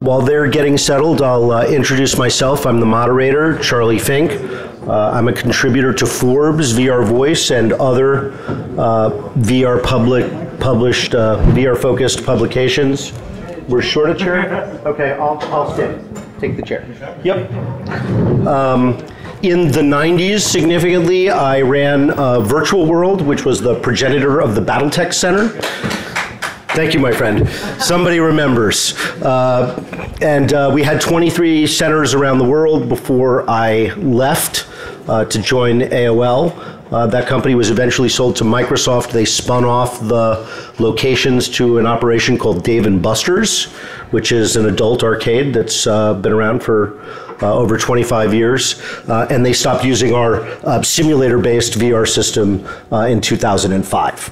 While they're getting settled, I'll introduce myself. I'm the moderator, Charlie Fink. I'm a contributor to Forbes, VR Voice, and other published VR-focused publications. We're short a chair? Okay, I'll stand. Take the chair. Yep. In the 90s, significantly, I ran Virtual World, which was the progenitor of the Battletech Center. Thank you, my friend. Somebody remembers. And we had 23 centers around the world before I left to join AOL. That company was eventually sold to Microsoft. They spun off the locations to an operation called Dave & Buster's, which is an adult arcade that's been around for over 25 years. And they stopped using our simulator-based VR system in 2005.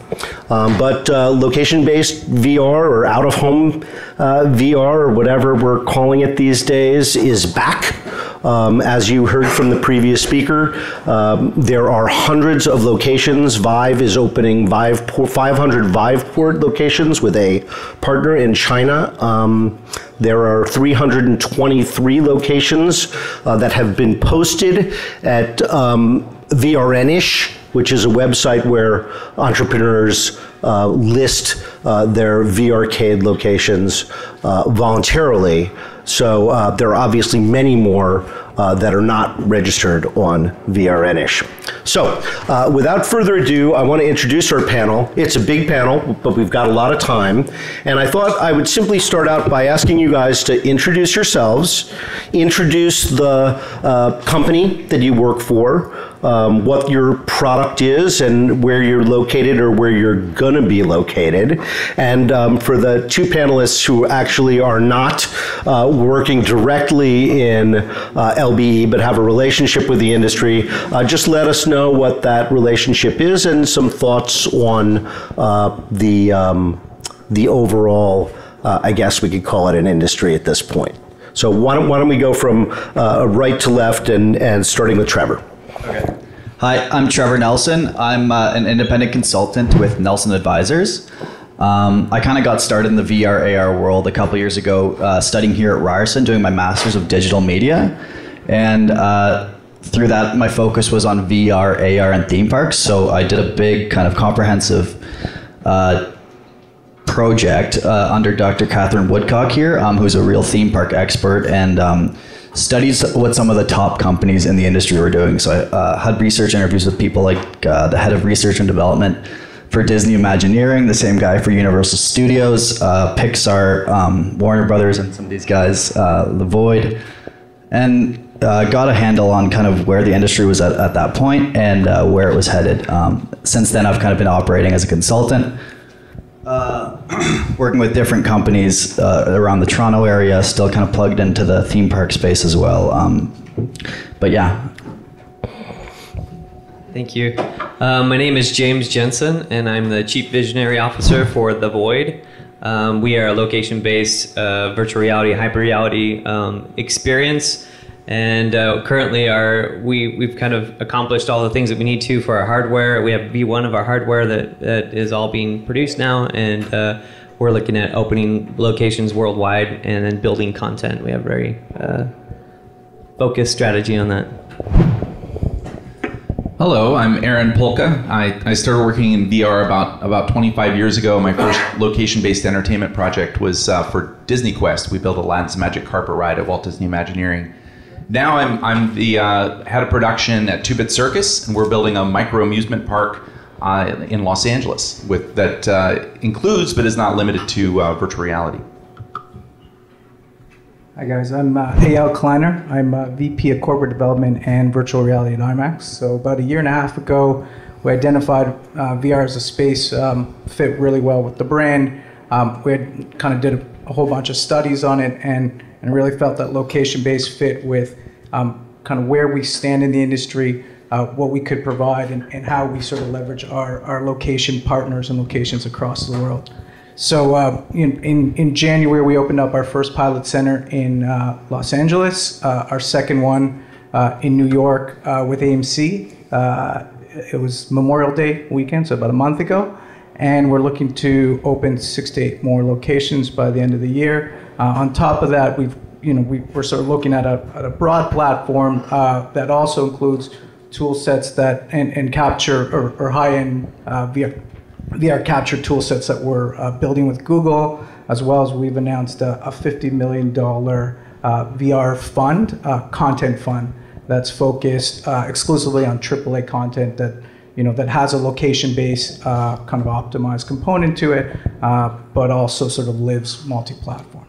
But location-based VR or out-of-home VR or whatever we're calling it these days is back. As you heard from the previous speaker, there are hundreds of locations. Vive is opening 500 Viveport locations with a partner in China. There are 323 locations that have been posted at VRNish, which is a website where entrepreneurs list their VRcade locations voluntarily. So there are obviously many more that are not registered on VRNish. So without further ado, I want to introduce our panel. It's a big panel, but we've got a lot of time. And I thought I would simply start out by asking you guys to introduce yourselves, introduce the company that you work for, what your product is and where you're located or where you're going to be located. And for the two panelists who actually are not working directly in LBE but have a relationship with the industry, just let us know what that relationship is and some thoughts on the overall, I guess we could call it an industry at this point. So why don't we go from right to left and starting with Trevor. Okay. Hi, I'm Trevor Nelson. I'm an independent consultant with Nelson Advisors. I kind of got started in the VR AR world a couple years ago, studying here at Ryerson, doing my Master's of Digital Media. And through that, my focus was on VR, AR, and theme parks. So I did a big kind of comprehensive project under Dr. Catherine Woodcock here, who's a real theme park expert and studies what some of the top companies in the industry were doing. So I had research interviews with people like the head of research and development for Disney Imagineering, the same guy for Universal Studios, Pixar, Warner Brothers, and some of these guys, The Void, and got a handle on kind of where the industry was at that point and where it was headed. Since then, I've kind of been operating as a consultant, working with different companies around the Toronto area, still kind of plugged into the theme park space as well. But yeah. Thank you. My name is James Jensen, and I'm the Chief Visionary Officer for The Void. We are a location-based virtual reality, hyper reality experience. And currently we've kind of accomplished all the things that we need to for our hardware. We have V1 of our hardware that is all being produced now, and we're looking at opening locations worldwide and then building content. We have a very focused strategy on that. Hello, I'm Aaron Pulkka. I started working in VR about 25 years ago. My first location-based entertainment project was for Disney Quest. We built Aladdin's Magic Carpet Ride at Walt Disney Imagineering. Now I'm the head of production at 2-Bit Circus, and we're building a micro amusement park in Los Angeles that includes but is not limited to virtual reality. Hi guys, I'm Eyal Kleiner. I'm VP of Corporate Development and Virtual Reality at IMAX. So about a year and a half ago, we identified VR as a space fit really well with the brand. We had kind of did a whole bunch of studies on it and really felt that location-based fit with kind of where we stand in the industry, what we could provide, and how we sort of leverage our location partners and locations across the world. So in January, we opened up our first pilot center in Los Angeles, our second one in New York with AMC. It was Memorial Day weekend, so about a month ago. and we're looking to open 6 to 8 more locations by the end of the year. On top of that, we're sort of looking at a broad platform that also includes tool sets that and capture or high-end VR capture tool sets that we're building with Google, as well as we've announced a $50 million VR fund, content fund, that's focused exclusively on AAA content that has a location-based kind of optimized component to it, but also sort of lives multi-platform.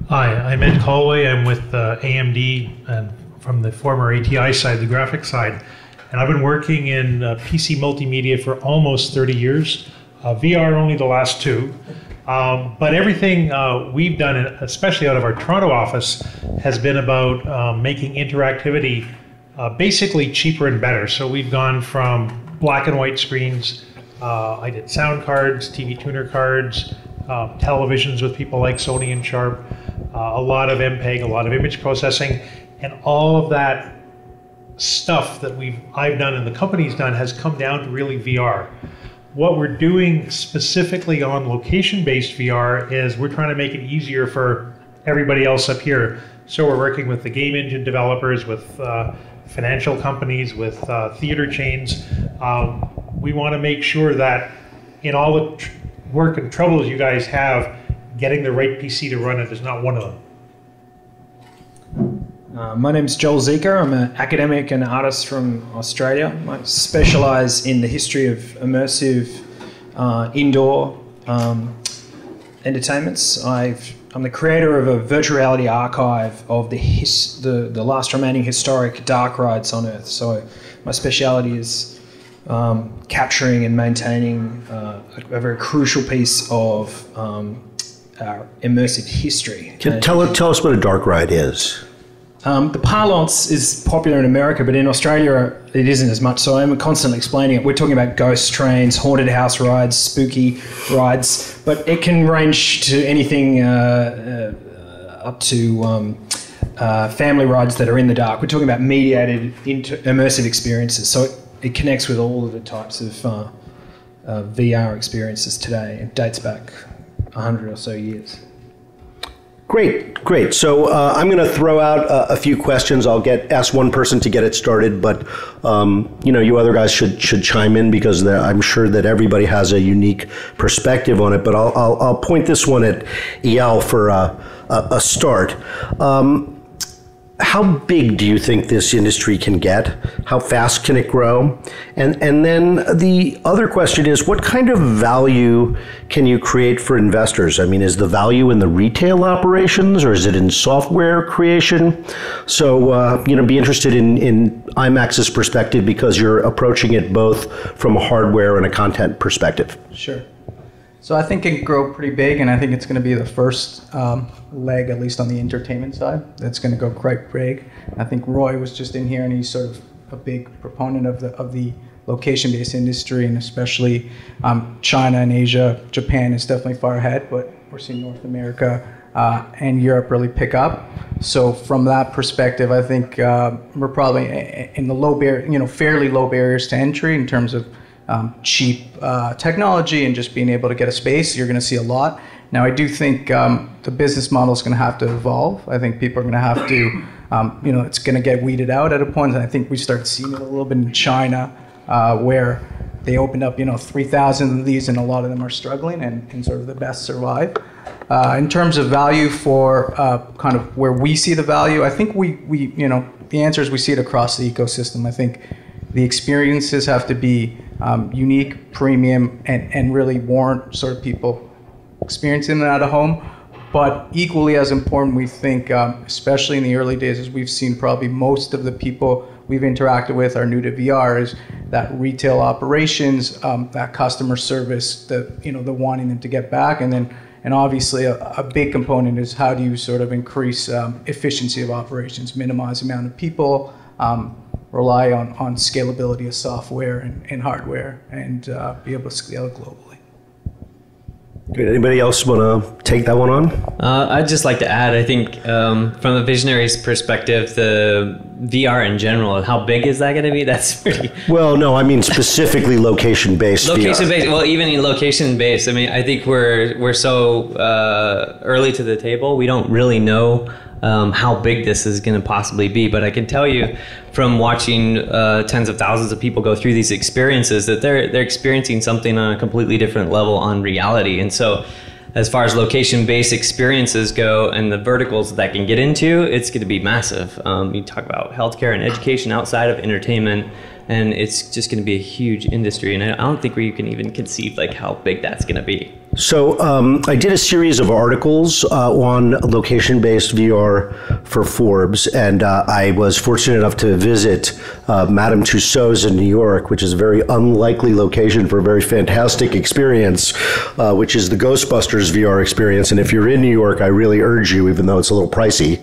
Hi, I'm Ed Callway. I'm with AMD and from the former ATI side, the graphics side. And I've been working in PC multimedia for almost 30 years. VR only the last 2. But everything we've done, especially out of our Toronto office, has been about making interactivity basically cheaper and better. So we've gone from black and white screens. I did sound cards, TV tuner cards, televisions with people like Sony and Sharp, a lot of MPEG, a lot of image processing, and all of that stuff that I've done and the company's done has come down to really VR. What we're doing specifically on location-based VR is we're trying to make it easier for everybody else up here. So we're working with the game engine developers, with financial companies, with theater chains. We want to make sure that in all the work and troubles you guys have, getting the right PC to run it is not one of them. My name's Joel Zika. I'm an academic and artist from Australia. I specialise in the history of immersive indoor entertainments. I'm the creator of a virtual reality archive of the last remaining historic dark rides on Earth. So my speciality is capturing and maintaining a very crucial piece of our immersive history. Tell us what a dark ride is. The parlance is popular in America, but in Australia it isn't as much, so I'm constantly explaining it. We're talking about ghost trains, haunted house rides, spooky rides, but it can range to anything up to family rides that are in the dark. We're talking about mediated immersive experiences, so it connects with all of the types of VR experiences today. It dates back 100 or so years. Great. So I'm going to throw out a few questions. I'll ask one person to get it started, but you other guys should chime in because I'm sure that everybody has a unique perspective on it. But I'll point this one at Eyal for a start. How big do you think this industry can get? How fast can it grow? And then the other question is, what kind of value can you create for investors? I mean, is the value in the retail operations or is it in software creation? So, be interested in IMAX's perspective because you're approaching it both from a hardware and a content perspective. Sure. So I think it can grow pretty big, and I think it's going to be the first leg, at least on the entertainment side, that's going to go quite big. I think Roy was just in here, and he's sort of a big proponent of the location-based industry, and especially China and Asia. Japan is definitely far ahead, but we're seeing North America and Europe really pick up. So from that perspective, I think we're probably in the fairly low barriers to entry in terms of cheap technology and just being able to get a space. You're going to see a lot. Now, I do think the business model is going to have to evolve. I think people are going to have to, it's going to get weeded out at a point. And I think we start seeing it a little bit in China, where they opened up, 3,000 of these, and a lot of them are struggling, and sort of the best survive. In terms of value for kind of where we see the value, I think the answer is we see it across the ecosystem. I think the experiences have to be unique, premium, and really warrant sort of people experiencing it at a home. But equally as important, we think, especially in the early days, as we've seen probably most of the people we've interacted with are new to VR, is that retail operations, that customer service, the wanting them to get back. And obviously a big component is how do you sort of increase efficiency of operations, minimize the amount of people, rely on scalability of software and hardware, and be able to scale it globally. Anybody else want to take that one on? I'd just like to add, I think from the visionary's perspective, the VR in general, how big is that going to be? That's pretty... Well, no, I mean specifically location-based VR. Location-based, well, even in location-based, I mean, I think we're so early to the table, we don't really know how big this is going to possibly be. But I can tell you from watching tens of thousands of people go through these experiences that they're experiencing something on a completely different level on reality. And so as far as location-based experiences go and the verticals that can get into, it's going to be massive. You talk about healthcare and education outside of entertainment, and it's just going to be a huge industry. And I don't think we can even conceive like how big that's going to be. So I did a series of articles on location-based VR for Forbes, and I was fortunate enough to visit Madame Tussauds in New York, which is a very unlikely location for a very fantastic experience, which is the Ghostbusters VR experience. And if you're in New York, I really urge you, even though it's a little pricey,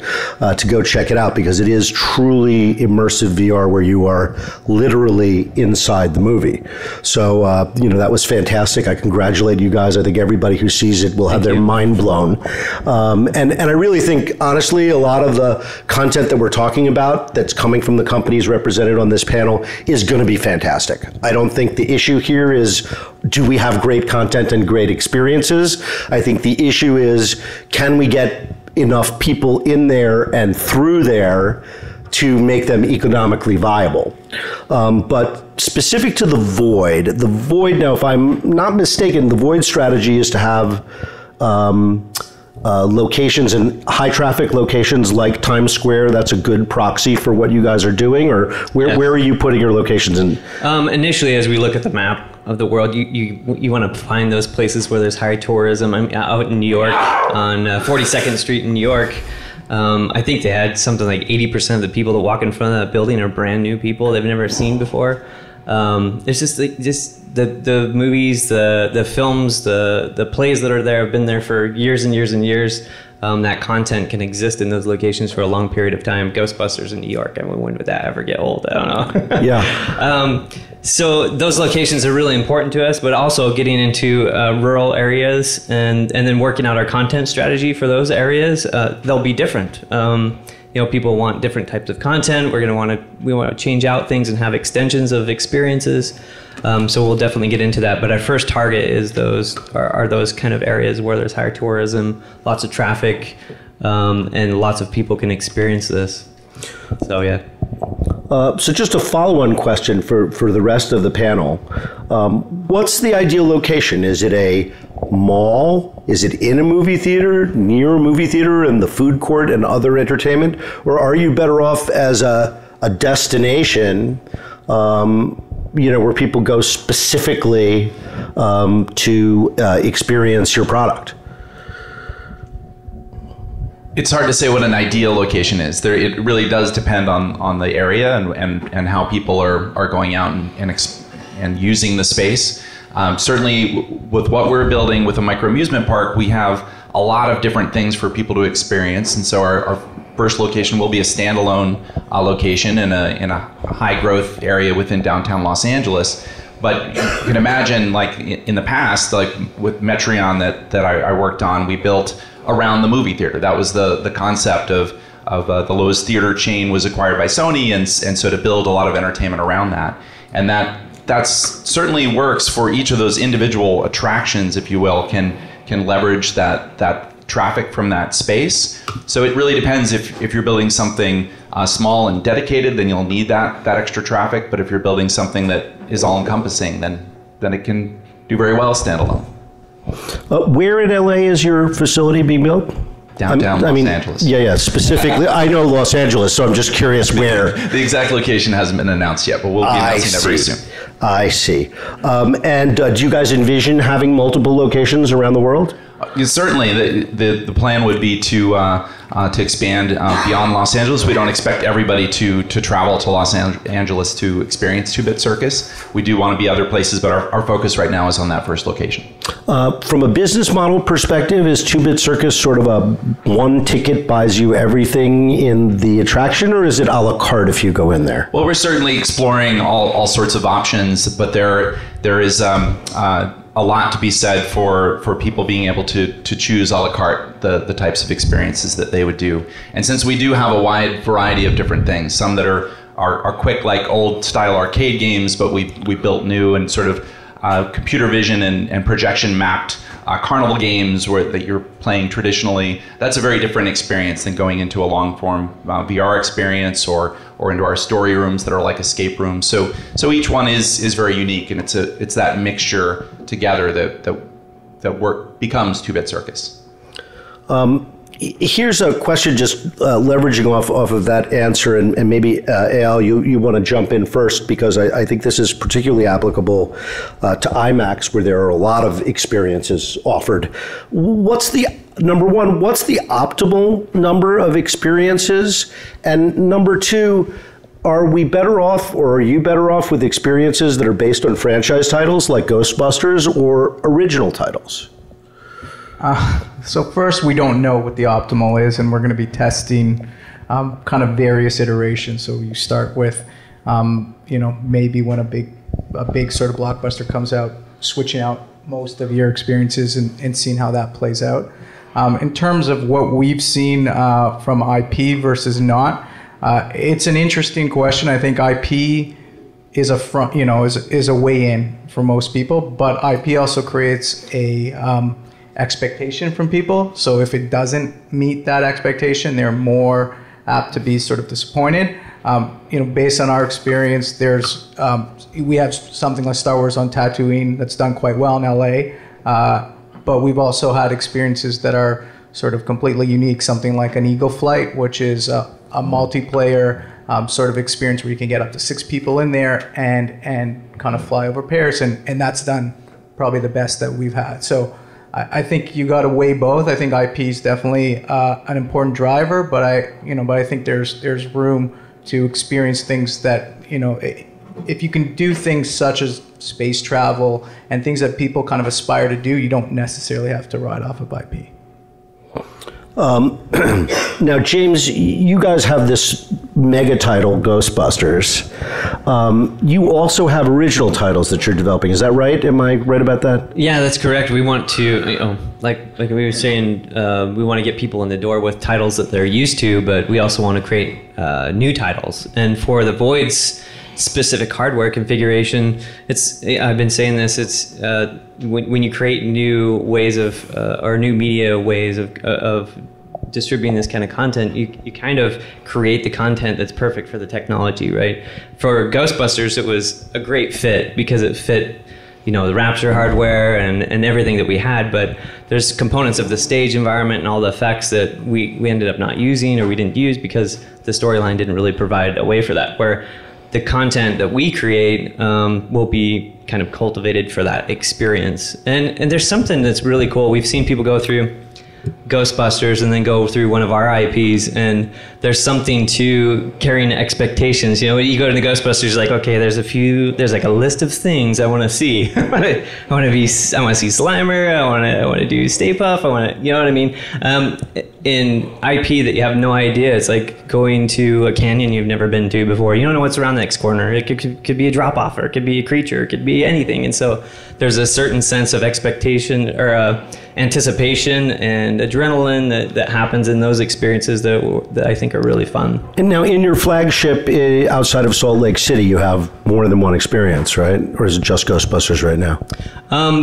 to go check it out, because it is truly immersive VR where you are literally inside the movie. So, that was fantastic. I congratulate you guys. I think everybody who sees it will have their mind blown. And I really think, honestly, a lot of the content that we're talking about that's coming from the companies represented on this panel is going to be fantastic. I don't think the issue here is, do we have great content and great experiences? I think the issue is, can we get enough people in there and through there to make them economically viable? But specific to the Void now, if I'm not mistaken, the Void strategy is to have locations in high traffic locations like Times Square. That's a good proxy for what you guys are doing, or where are you putting your locations in? Initially, as we look at the map of the world, you want to find those places where there's high tourism. I'm out in New York on 42nd Street in New York. I think they had something like 80% of the people that walk in front of that building are brand new people they've never seen before. It's just the movies, the films, the plays that are there have been there for years and years and years. That content can exist in those locations for a long period of time. Ghostbusters in New York, I mean, when would that ever get old? I don't know. Yeah. So those locations are really important to us, but also getting into rural areas and then working out our content strategy for those areas. They'll be different. People want different types of content. We want to change out things and have extensions of experiences. So we'll definitely get into that. But our first target is those kind of areas where there's higher tourism, lots of traffic, and lots of people can experience this. So yeah. So just a follow-on question for the rest of the panel. What's the ideal location? Is it a mall? Is it in a movie theater, near a movie theater, and the food court and other entertainment? Or are you better off as a destination, where people go specifically to experience your product? It's hard to say what an ideal location is. It really does depend on the area and how people are going out and using the space. Certainly, with what we're building with a micro amusement park, we have a lot of different things for people to experience. And so our first location will be a standalone location in a high growth area within downtown Los Angeles. But you can imagine, like in the past, like with Metreon that I worked on, we built around the movie theater. That was the concept of the Lowe's theater chain was acquired by Sony, and so to build a lot of entertainment around that. And that's certainly works for each of those individual attractions, if you will, can leverage that traffic from that space. So it really depends. If you're building something small and dedicated, then you'll need that extra traffic. But if you're building something that is all-encompassing, then it can do very well standalone. Where in LA is your facility being built? Downtown Los Angeles. Yeah, specifically. I know Los Angeles, so I'm just curious where. The exact location hasn't been announced yet, but we'll be announcing that very soon. I see. And do you guys envision having multiple locations around the world? Certainly, the plan would be to expand beyond Los Angeles. We don't expect everybody to travel to Los Angeles to experience 2-Bit Circus. We do want to be other places, but our focus right now is on that first location. From a business model perspective, is 2-Bit Circus sort of a one ticket buys you everything in the attraction, or is it a la carte if you go in there? Well, we're certainly exploring all sorts of options, but there is a a lot to be said for people being able to choose a la carte the types of experiences that they would do. And since we do have a wide variety of different things, some that are quick like old style arcade games, but we built new and sort of computer vision and projection mapped carnival games that you're playing traditionally, that's a very different experience than going into a long form VR experience or into our story rooms that are like escape rooms. So each one is very unique, and it's that mixture together that becomes 2-Bit Circus. Here's a question just leveraging off of that answer, and maybe Eyal, you want to jump in first, because I think this is particularly applicable to IMAX, where there are a lot of experiences offered. What's the optimal number of experiences? And number two, are we better off, or are you better off with experiences that are based on franchise titles like Ghostbusters or original titles? So first, we don't know what the optimal is, and we're going to be testing kind of various iterations. So you start with, maybe when a big sort of blockbuster comes out, switching out most of your experiences and seeing how that plays out. In terms of what we've seen from IP versus not, it's an interesting question. I think IP is is a way in for most people, but IP also creates a expectation from people. So if it doesn't meet that expectation, they're more apt to be sort of disappointed. Based on our experience, we have something like Star Wars on Tatooine that's done quite well in LA, but we've also had experiences that are sort of completely unique. Something like an Eagle Flight, which is a multiplayer sort of experience where you can get up to 6 people in there and kind of fly over pairs, and that's done probably the best that we've had. So I think you got to weigh both. I think IP is definitely an important driver, but I think there's room to experience things that, if you can do things such as space travel and things that people kind of aspire to do, you don't necessarily have to ride off of IP. Now, James, you guys have this mega title, Ghostbusters. You also have original titles that you're developing. Is that right? Am I right about that? Yeah, that's correct. We want to, like we were saying, we want to get people in the door with titles that they're used to, but we also want to create new titles. And for the Void's specific hardware configuration, I've been saying this, it's when you create new ways of or new media ways of distributing this kind of content, you kind of create the content that's perfect for the technology, right? For Ghostbusters, it was a great fit because it fit, the Rapture hardware and everything that we had, but there's components of the stage environment and all the effects that we ended up not using, or we didn't use because the storyline didn't really provide a way for that, where the content that we create will be kind of cultivated for that experience. And there's something that's really cool. We've seen people go through Ghostbusters and then go through one of our IPs, and there's something to carrying expectations. When you go to the Ghostbusters, like, okay, there's like a list of things I want to see. I want to see Slimer. I want to do Stay Puft. You know what I mean? In IP that you have no idea, it's like going to a canyon you've never been to before. You don't know what's around the next corner. It could be a drop off, or it could be a creature, it could be anything. And so there's a certain sense of expectation or anticipation and adrenaline that happens in those experiences that I think are really fun. And now in your flagship outside of Salt Lake City, you have more than one experience, right? Or is it just Ghostbusters right now?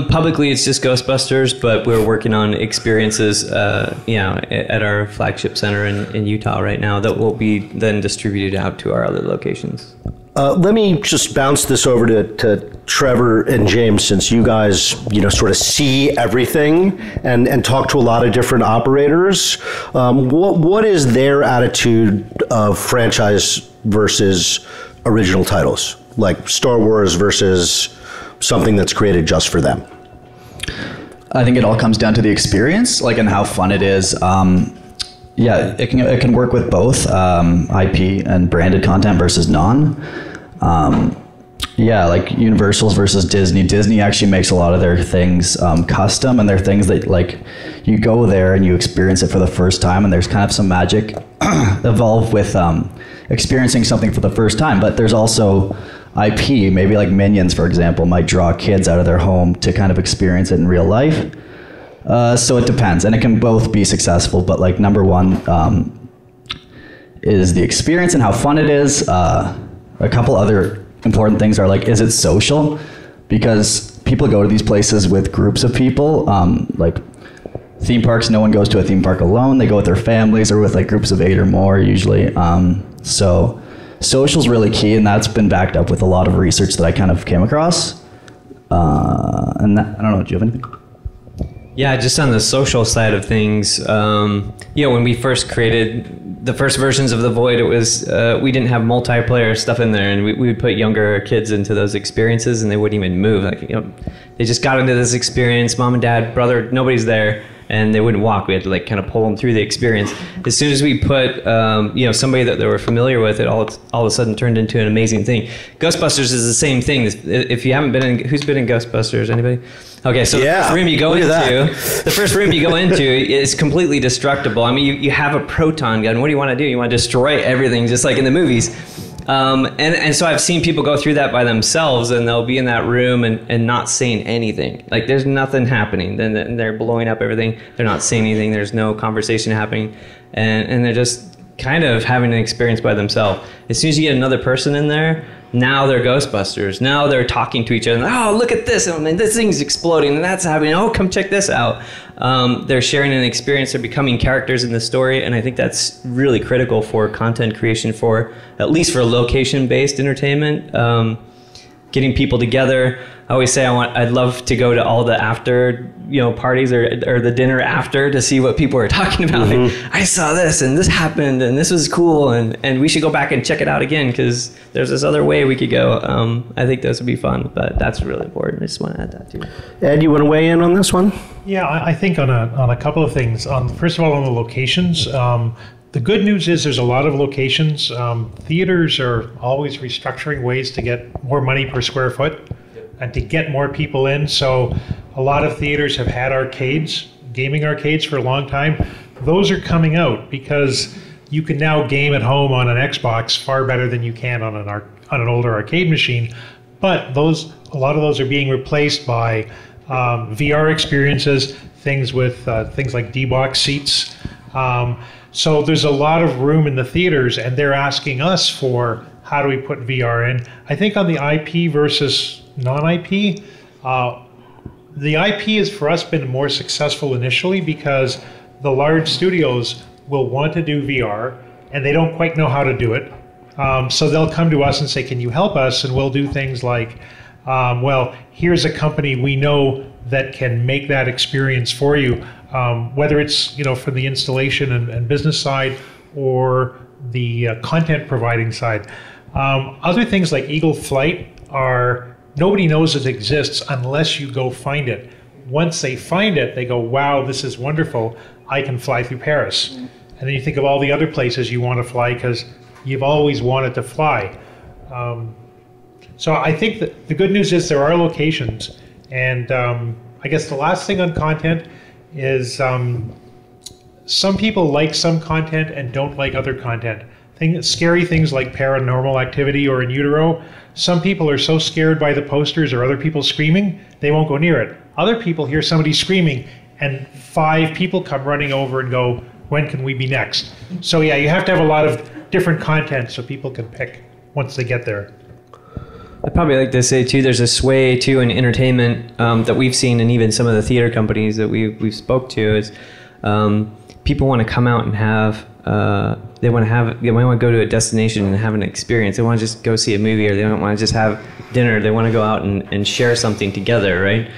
Publicly, it's just Ghostbusters, but we're working on experiences at our flagship center in Utah right now that will be then distributed out to our other locations. Let me just bounce this over to Trevor and James, since you guys, sort of see everything and talk to a lot of different operators. What is their attitude of franchise versus original titles, like Star Wars versus something that's created just for them? I think it all comes down to the experience, and how fun it is. It can work with both IP and branded content versus non. Like Universal's versus Disney. Disney actually makes a lot of their things custom, and they're things that you go there and you experience it for the first time, and there's kind of some magic evolved with experiencing something for the first time. But there's also IP, maybe like Minions, for example, might draw kids out of their home to kind of experience it in real life. So it depends, and it can both be successful, but like number one is the experience and how fun it is. A couple other important things are like, is it social? Because people go to these places with groups of people, like theme parks, no one goes to a theme park alone. They go with their families or with like groups of 8 or more usually. So social's really key, and that's been backed up with a lot of research that I kind of came across. And that, I don't know, do you have anything? Yeah, just on the social side of things, when we first created the first versions of The Void, it was we didn't have multiplayer stuff in there, and we would put younger kids into those experiences, and they wouldn't even move. Like, they just got into this experience, mom and dad, brother, nobody's there, and they wouldn't walk. We had to like kind of pull them through the experience. As soon as we put somebody that they were familiar with, it all of a sudden turned into an amazing thing. Ghostbusters is the same thing. If you haven't been in, who's been in Ghostbusters? Anybody? Okay, so the first room you go into is completely destructible. I mean, you have a proton gun. What do you want to do? You want to destroy everything, just like in the movies. And so I've seen people go through that by themselves, and they'll be in that room and not saying anything. Like, there's nothing happening. Then they're blowing up everything. They're not saying anything. There's no conversation happening. And they're just kind of having an experience by themselves. As soon as you get another person in there, now they're Ghostbusters. Now they're talking to each other. Oh, look at this. I mean, this thing's exploding, and that's happening. Oh, come check this out. They're sharing an experience. They're becoming characters in the story, and I think that's really critical for content creation, for at least for location-based entertainment. Getting people together. I always say I'd love to go to all the after parties or the dinner after to see what people are talking about. Mm-hmm. Like, I saw this and this happened and this was cool and we should go back and check it out again because there's this other way we could go. I think those would be fun, but that's really important. I just want to add that too. Ed, you want to weigh in on this one? Yeah, I think on a couple of things. First of all, on the locations. The good news is there's a lot of locations. Theaters are always restructuring ways to get more money per square foot and to get more people in. So a lot of theaters have had arcades, gaming arcades for a long time. Those are coming out because you can now game at home on an Xbox far better than you can on an older arcade machine. But a lot of those are being replaced by VR experiences, things with things like D-Box seats. So there's a lot of room in the theaters, and they're asking us for how do we put VR in. I think on the IP versus non-IP, the IP has for us been more successful initially because the large studios will want to do VR, and they don't quite know how to do it. So they'll come to us and say, can you help us? And we'll do things like, well, here's a company we know that can make that experience for you. Whether it's from the installation and business side or the content providing side. Other things like Eagle Flight are, nobody knows it exists unless you go find it. Once they find it, they go, wow, this is wonderful. I can fly through Paris. And then you think of all the other places you want to fly because you've always wanted to fly. So I think that the good news is there are locations. And I guess the last thing on content is some people like some content and don't like other content. Scary things like Paranormal Activity or In Utero, some people are so scared by the posters or other people screaming, they won't go near it. Other people hear somebody screaming and 5 people come running over and go, when can we be next? So yeah, you have to have a lot of different content so people can pick once they get there. I'd probably like to say too, there's a sway too in entertainment that we've seen, and even some of the theater companies that we've spoke to is people want to come out and have they want to go to a destination and have an experience. They want to just go see a movie, or they don't want to just have dinner. They want to go out and share something together, right?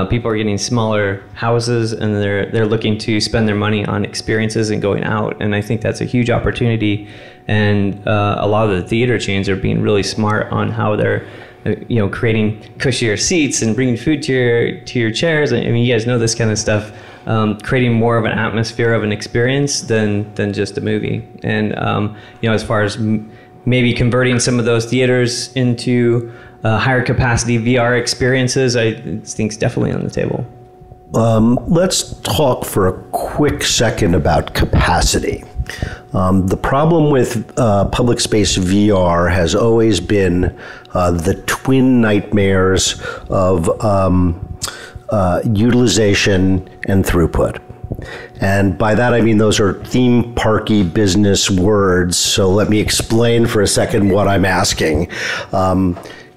People are getting smaller houses, and they're looking to spend their money on experiences and going out, and I think that's a huge opportunity. And a lot of the theater chains are being really smart on how they're creating cushier seats and bringing food to your chairs. I mean, you guys know this kind of stuff. Creating more of an atmosphere of an experience than just a movie. And as far as maybe converting some of those theaters into higher capacity VR experiences, I think it's definitely on the table. Let's talk for a quick second about capacity. The problem with public space VR has always been the twin nightmares of utilization and throughput. And by that I mean those are theme parky business words, so let me explain for a second what I'm asking.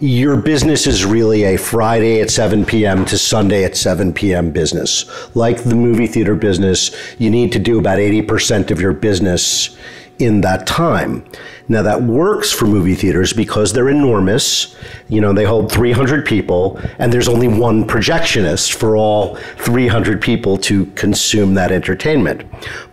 Your business is really a Friday at 7 p.m. to Sunday at 7 p.m. business. Like the movie theater business, you need to do about 80% of your business in that time. Now that works for movie theaters because they're enormous. You know, they hold 300 people and there's only one projectionist for all 300 people to consume that entertainment.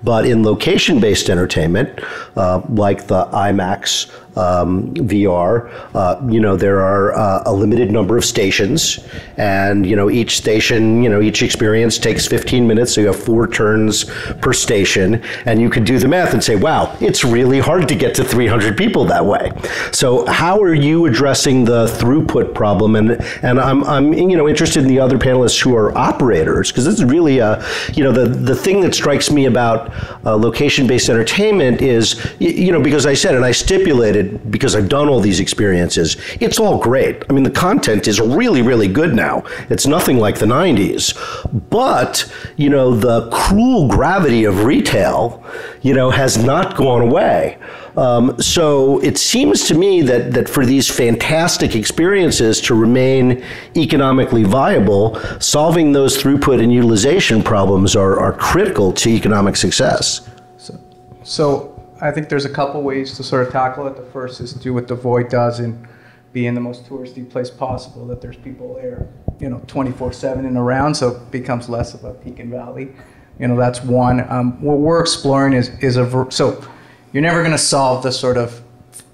But in location-based entertainment, like the IMAX VR, you know, there are a limited number of stations, and, you know, each station, you know, each experience takes 15 minutes, so you have 4 turns per station, and you could do the math and say, wow, it's really hard to get to 300 people that way. So how are you addressing the throughput problem? And I'm you know, interested in the other panelists who are operators, because this is really you know, the thing that strikes me about location-based entertainment is, you know, because I said, and I stipulated, because I've done all these experiences, it's all great. I mean, the content is really, really good now. It's nothing like the 90s. But, you know, the cruel gravity of retail, you know, has not gone away. So it seems to me that for these fantastic experiences to remain economically viable, solving those throughput and utilization problems are critical to economic success. So I think there's a couple ways to sort of tackle it. The first is to do what the Void does and be in the most touristy place possible, that there's people there, you know, 24/7 and around, so it becomes less of a peak and valley. You know, that's one. What we're exploring is so you're never going to solve the sort of,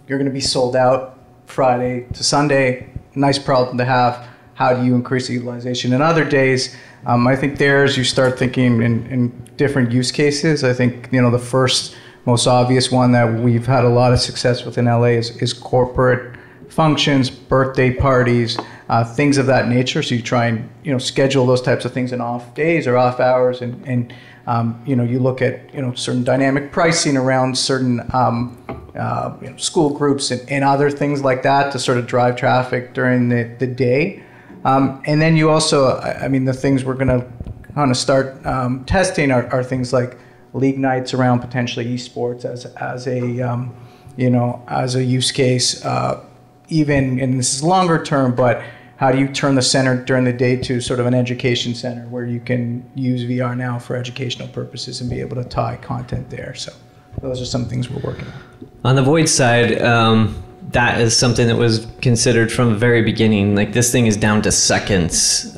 you're going to be sold out Friday to Sunday. Nice problem to have. How do you increase the utilization? In other days, I think there's, you start thinking in different use cases. I think, you know, the first most obvious one that we've had a lot of success with in LA is corporate functions, birthday parties, things of that nature. So you try and, you know, schedule those types of things in off days or off hours, and you know, you look at, you know, certain dynamic pricing around certain you know, school groups and other things like that to sort of drive traffic during the day. And then you also, I mean, the things we're going to kind of start testing are things like league nights around potentially esports as a you know, as a use case, even, and this is longer term, but how do you turn the center during the day to sort of an education center where you can use VR now for educational purposes and be able to tie content there? So those are some things we're working on. On the Void side, that is something that was considered from the very beginning. Like, this thing is down to seconds.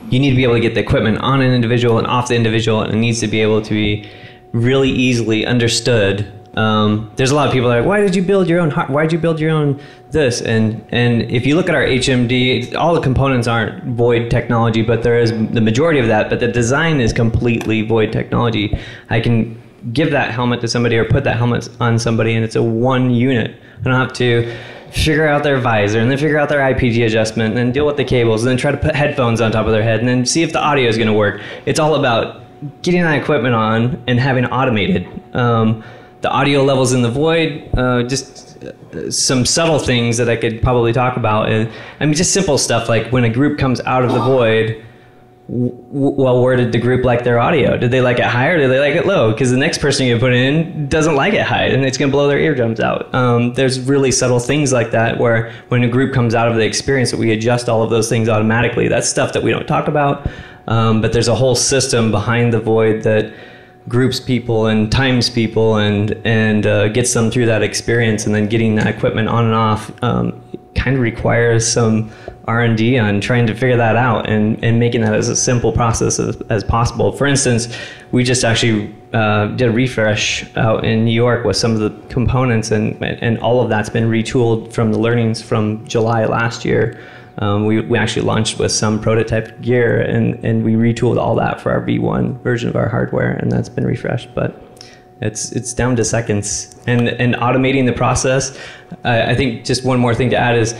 You need to be able to get the equipment on an individual and off the individual, and it needs to be able to be really easily understood. There's a lot of people that are like, why did you build your own, why did you build your own this? And if you look at our HMD, all the components aren't Void technology, but there is the majority of that, but the design is completely Void technology. I can give that helmet to somebody or put that helmet on somebody, and it's a one unit. I don't have to figure out their visor and then figure out their IPG adjustment and then deal with the cables and then try to put headphones on top of their head and then see if the audio is going to work. It's all about getting that equipment on and having it automated. The audio levels in the Void, just some subtle things that I could probably talk about. I mean, just simple stuff like when a group comes out of the Void, well, where did the group like their audio? Did they like it high or did they like it low? Because the next person you put in doesn't like it high and it's going to blow their eardrums out. There's really subtle things like that where when a group comes out of the experience, that we adjust all of those things automatically. That's stuff that we don't talk about, but there's a whole system behind the Void that groups people and times people and gets them through that experience, and then getting that equipment on and off kind of requires some R&D on trying to figure that out and making that as a simple process as possible. For instance, we just actually did a refresh out in New York with some of the components, and all of that's been retooled from the learnings from July last year. We actually launched with some prototype gear, and we retooled all that for our V1 version of our hardware, and that's been refreshed. But it's down to seconds, and automating the process. I think just one more thing to add is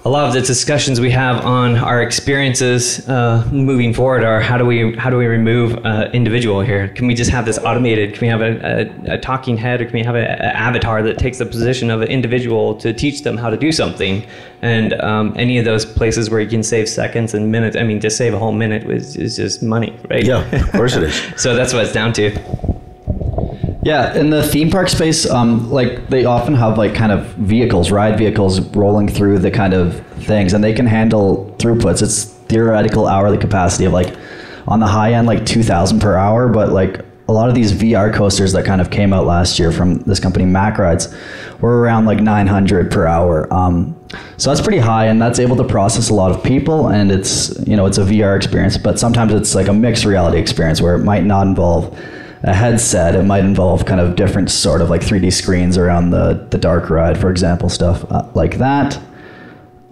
a lot of the discussions we have on our experiences moving forward are how do we remove individual here? Can we just have this automated? Can we have a talking head, or can we have an avatar that takes the position of an individual to teach them how to do something? And any of those places where you can save seconds and minutes, I mean, just save a whole minute is just money, right? Yeah, of course it is. So that's what it's down to. Yeah, in the theme park space, like they often have like kind of ride vehicles rolling through the kind of things, and they can handle throughputs. It's theoretical hourly capacity of like on the high end like 2,000 per hour, but like a lot of these VR coasters that kind of came out last year from this company Mac Rides were around like 900 per hour. So that's pretty high, and that's able to process a lot of people, and it's, you know, it's a VR experience, but sometimes it's like a mixed reality experience where it might not involve a headset. It might involve kind of different sort of like 3D screens around the dark ride, for example, stuff like that.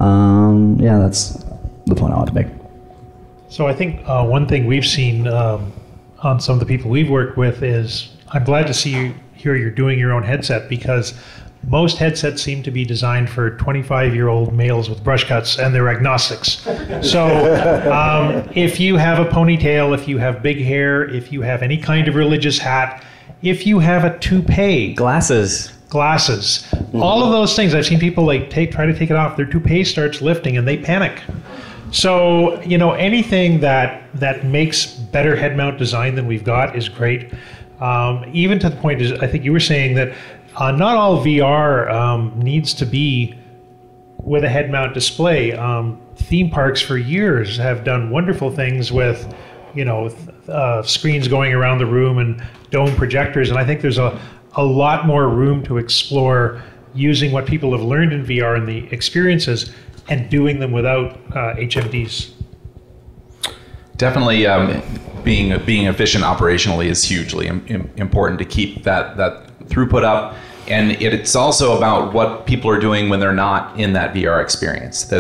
Yeah, that's the point I want to make. So I think one thing we've seen on some of the people we've worked with is, I'm glad to see here you're doing your own headset, because most headsets seem to be designed for 25-year-old males with brush cuts, and they're agnostics. So if you have a ponytail, if you have big hair, if you have any kind of religious hat, if you have a toupee, Glasses, all of those things, I've seen people like try to take it off, their toupee starts lifting and they panic. So, you know, anything that makes better head mount design than we've got is great. Even to the point is, I think you were saying that not all VR needs to be with a head mount display. Theme parks for years have done wonderful things with, you know, screens going around the room and dome projectors, and I think there's a lot more room to explore using what people have learned in VR and the experiences and doing them without HMDs. Definitely, being efficient operationally is hugely important to keep that throughput up. And it's also about what people are doing when they're not in that VR experience.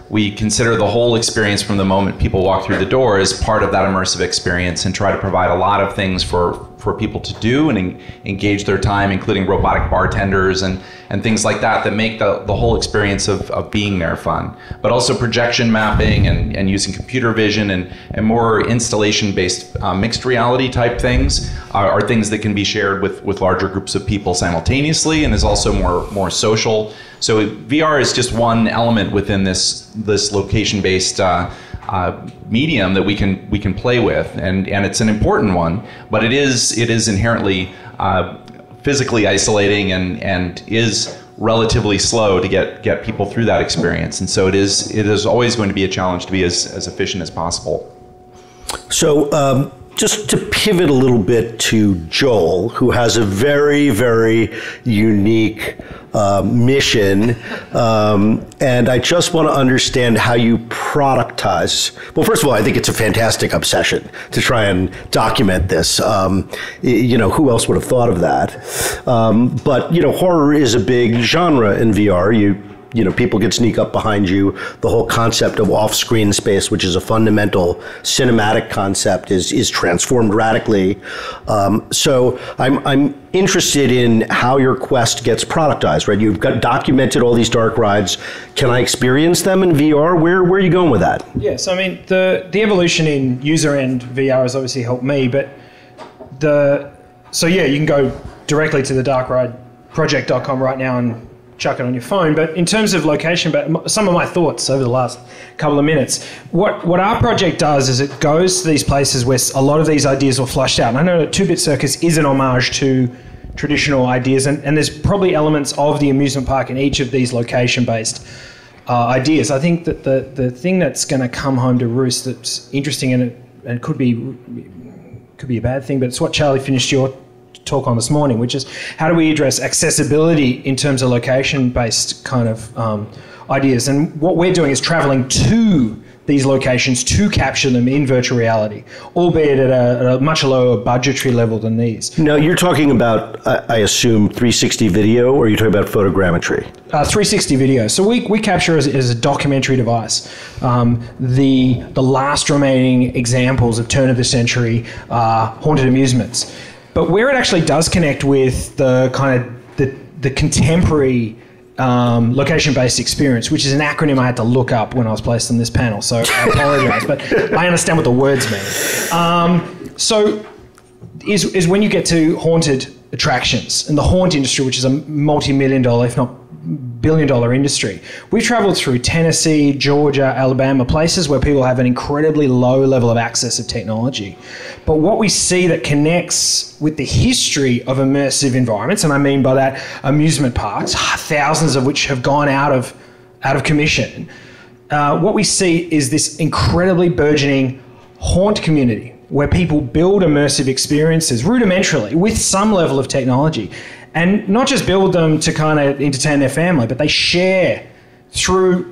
We consider the whole experience from the moment people walk through the door as part of that immersive experience, and try to provide a lot of things for people to do and engage their time, including robotic bartenders and things like that make the whole experience of being there fun. But also projection mapping and using computer vision and more installation-based mixed reality type things are things that can be shared with larger groups of people simultaneously, and is also more social. So VR is just one element within this location-based medium that we can play with, and it's an important one, but it is inherently physically isolating and is relatively slow to get people through that experience. And so it is always going to be a challenge to be as efficient as possible. So just to pivot a little bit to Joel, who has a very, very unique mission, and I just want to understand how you productize. Well, first of all, I think it's a fantastic obsession to try and document this. You know, who else would have thought of that? But, you know, horror is a big genre in VR. You know, people can sneak up behind you. The whole concept of off-screen space, which is a fundamental cinematic concept, is transformed radically. So I'm interested in how your quest gets productized, right? You've got documented all these dark rides. Can I experience them in VR? Where are you going with that? Yes, I mean, the evolution in user-end VR has obviously helped me, but so yeah, you can go directly to the darkrideproject.com right now and chuck it on your phone. But in terms of location, but some of my thoughts over the last couple of minutes, what our project does is it goes to these places where a lot of these ideas were flushed out. And I know that 2-Bit Circus is an homage to traditional ideas, and there's probably elements of the amusement park in each of these location-based ideas. I think that the thing that's going to come home to roost that's interesting, and could be a bad thing, but it's what Charlie finished your talk on this morning, which is how do we address accessibility in terms of location-based kind of ideas. And what we're doing is traveling to these locations to capture them in virtual reality, albeit at a much lower budgetary level than these. Now, you're talking about, I assume, 360 video, or are you talking about photogrammetry? 360 video. So we capture as a documentary device the last remaining examples of turn of the century haunted amusements. But where it actually does connect with the kind of the contemporary location-based experience, which is an acronym I had to look up when I was placed on this panel, so I apologize, but I understand what the words mean. So is when you get to haunted attractions and the haunt industry, which is a multi-million-dollar, if not billion-dollar industry. We've traveled through Tennessee, Georgia, Alabama, places where people have an incredibly low level of access of technology. But what we see that connects with the history of immersive environments, and I mean by that amusement parks, thousands of which have gone out of commission, what we see is this incredibly burgeoning haunt community where people build immersive experiences rudimentarily with some level of technology. And not just build them to kind of entertain their family, but they share through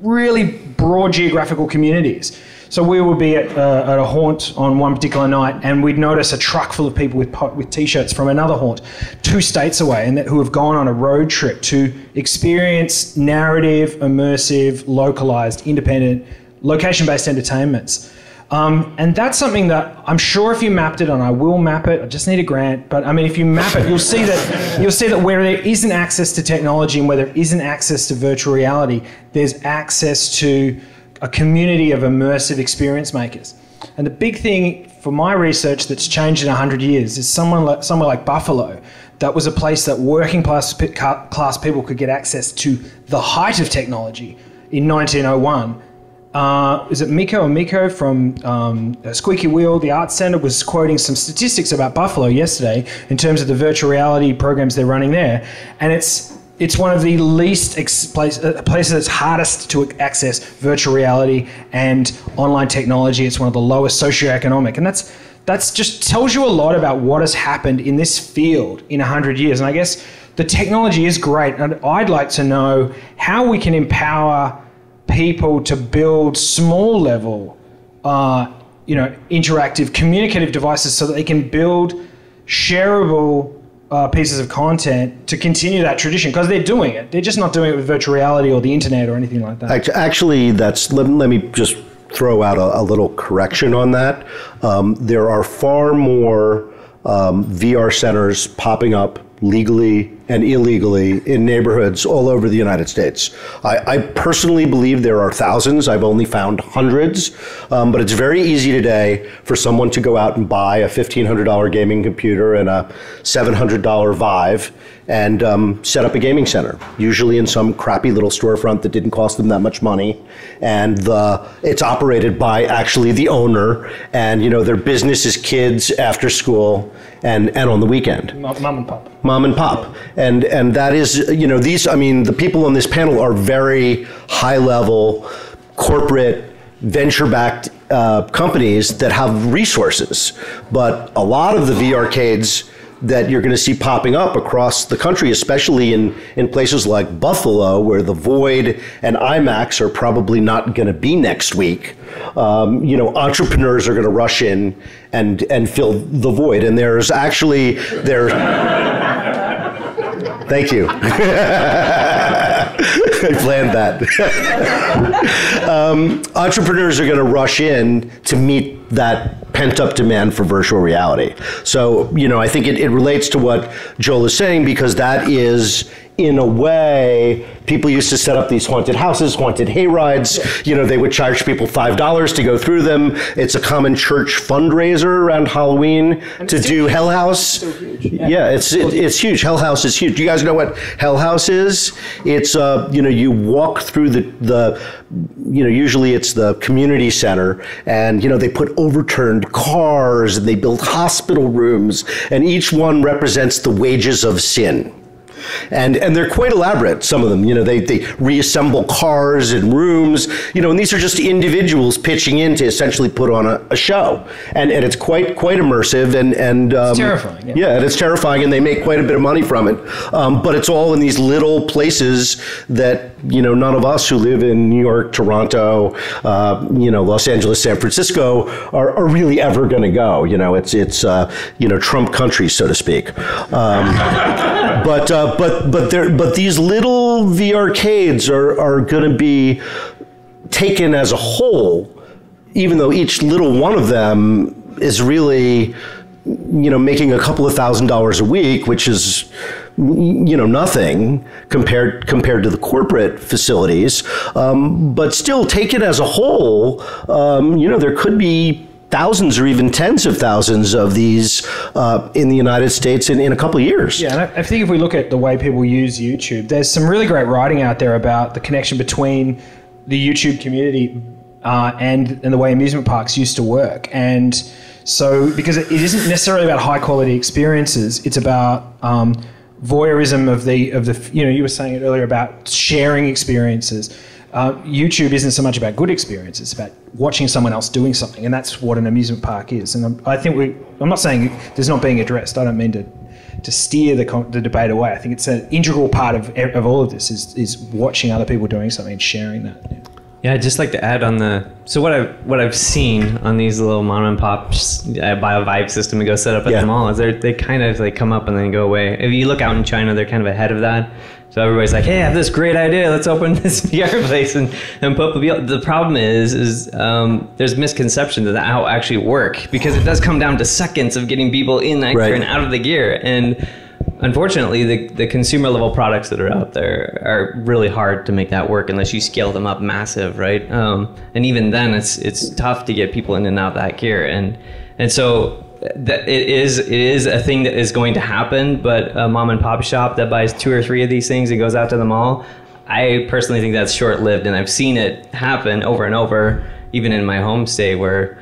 really broad geographical communities. So we would be at a haunt on one particular night, and we'd notice a truck full of people with T-shirts from another haunt 2 states away, and who have gone on a road trip to experience narrative, immersive, localized, independent, location-based entertainments. And that's something that I'm sure if you mapped it, and I will map it, I just need a grant, but I mean, if you map it, you'll see that where there isn't access to technology and where there isn't access to virtual reality, there's access to a community of immersive experience makers. And the big thing for my research that's changed in 100 years is somewhere like Buffalo, that was a place that working class people could get access to the height of technology in 1901. Is it Miko from Squeaky Wheel, the Arts Centre, was quoting some statistics about Buffalo yesterday in terms of the virtual reality programs they're running there. And it's one of the least places that's hardest to access virtual reality and online technology. It's one of the lowest socioeconomic. And that's just tells you a lot about what has happened in this field in 100 years. And I guess the technology is great. And I'd like to know how we can empower people to build small level, interactive, communicative devices so that they can build shareable pieces of content to continue that tradition, because they're doing it. They're just not doing it with virtual reality or the internet or anything like that. Actually, let me just throw out a little correction on that. There are far more VR centers popping up legally and illegally in neighborhoods all over the United States. I personally believe there are thousands. I've only found hundreds, but it's very easy today for someone to go out and buy a $1,500 gaming computer and a $700 Vive and set up a gaming center, usually in some crappy little storefront that didn't cost them that much money. And it's operated by actually the owner, and their business is kids after school and on the weekend. Mom and pop. Mom and pop. And that is, the people on this panel are very high level, corporate, venture-backed companies that have resources. But a lot of the VRcades that you're going to see popping up across the country, especially in places like Buffalo, where the Void and IMAX are probably not going to be next week. Entrepreneurs are going to rush in and fill the void. And there's actually Thank you. I planned that. Entrepreneurs are going to rush in to meet that pent-up demand for virtual reality. So, I think it relates to what Joel is saying, because that is, in a way, people used to set up these haunted houses, haunted hayrides. They would charge people $5 to go through them. It's a common church fundraiser around Halloween to do Hell House. Yeah, it's huge. Hell House is huge. Do you guys know what Hell House is? It's you walk through the usually it's the community center, and they put overturned cars and they build hospital rooms, and each one represents the wages of sin. And they're quite elaborate, some of them. They reassemble cars and rooms, and these are just individuals pitching in to essentially put on a show. And it's quite immersive and it's terrifying. Yeah, and it's terrifying, and they make quite a bit of money from it. But it's all in these little places that, none of us who live in New York, Toronto, Los Angeles, San Francisco are really ever going to go. It's Trump country, so to speak. But these little VRcades are going to be taken as a whole, even though each little one of them is really, making a couple of $1,000s a week, which is, nothing compared to the corporate facilities. But still, taken as a whole, there could be thousands or even tens of thousands of these in the United States in a couple of years. Yeah, and I think if we look at the way people use YouTube, there's some really great writing out there about the connection between the YouTube community and the way amusement parks used to work. And so, because it isn't necessarily about high quality experiences, it's about voyeurism of the you were saying it earlier about sharing experiences. YouTube isn't so much about good experiences, it's about watching someone else doing something, and that's what an amusement park is. And I think I'm not saying there's not being addressed. I don't mean to steer the debate away. I think it's an integral part of all of this is watching other people doing something and sharing that. Yeah, I'd just like to add on what I've seen on these little mom and pops. I buy a Vive system and go set up at the mall. Is they kind of like come up and then go away. If you look out in China, they're kind of ahead of that. So everybody's like, hey, I have this great idea. Let's open this VR place and put the problem is there's misconceptions of how it actually work, because it does come down to seconds of getting people in that gear and out of the gear. And unfortunately, the consumer level products that are out there are really hard to make that work unless you scale them up massive, right? And even then, it's tough to get people in and out of that gear. And so that it is a thing that is going to happen. But a mom and pop shop that buys 2 or 3 of these things and goes out to the mall, I personally think that's short lived, and I've seen it happen over and over, even in my homestay where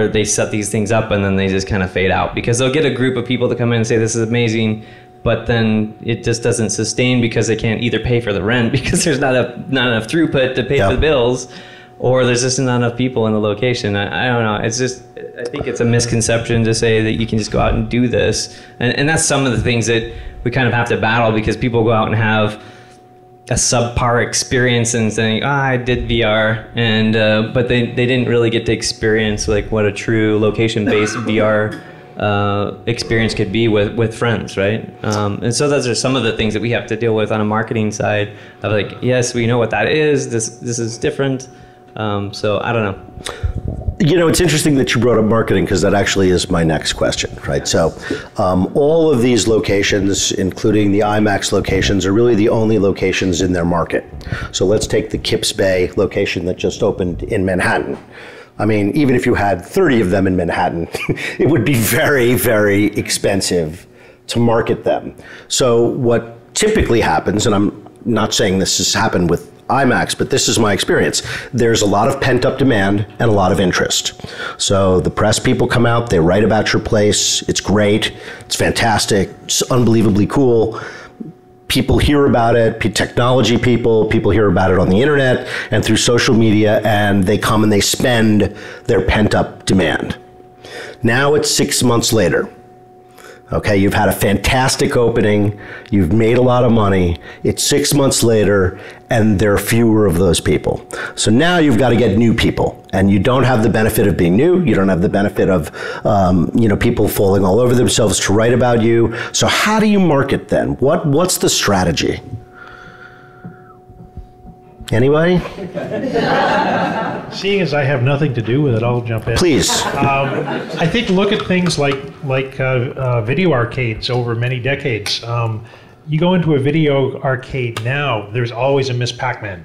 they set these things up and then they just kind of fade out, because they'll get a group of people to come in and say this is amazing, but then it just doesn't sustain because they can't either pay for the rent because there's not enough throughput to pay for the bills, or there's just not enough people in the location. I don't know. It's just, I think it's a misconception to say that you can just go out and do this. And that's some of the things that we kind of have to battle, because people go out and have a subpar experience and saying, I did VR, and but they didn't really get to experience like what a true location-based VR experience could be with friends, right? And so those are some of the things that we have to deal with on a marketing side of like, yes, we know what that is. This is different. So I don't know. It's interesting that you brought up marketing, because that actually is my next question, right? So all of these locations, including the IMAX locations, are really the only locations in their market. So let's take the Kips Bay location that just opened in Manhattan. I mean, even if you had 30 of them in Manhattan, it would be very, very expensive to market them. So what typically happens, and I'm not saying this has happened with IMAX, but this is my experience. There's a lot of pent-up demand and a lot of interest. So the press people come out, they write about your place. It's great. It's fantastic. It's unbelievably cool. People hear about it. Technology people hear about it on the internet and through social media, and they come and they spend their pent-up demand. Now it's 6 months later. Okay, you've had a fantastic opening, you've made a lot of money, it's 6 months later, and there are fewer of those people. So now you've got to get new people, and you don't have the benefit of being new, you don't have the benefit of people falling all over themselves to write about you. So how do you market then? What's the strategy? Anybody? Seeing as I have nothing to do with it, I'll jump in. Please. I think look at things like video arcades over many decades. You go into a video arcade now, there's always a Miss Pac-Man.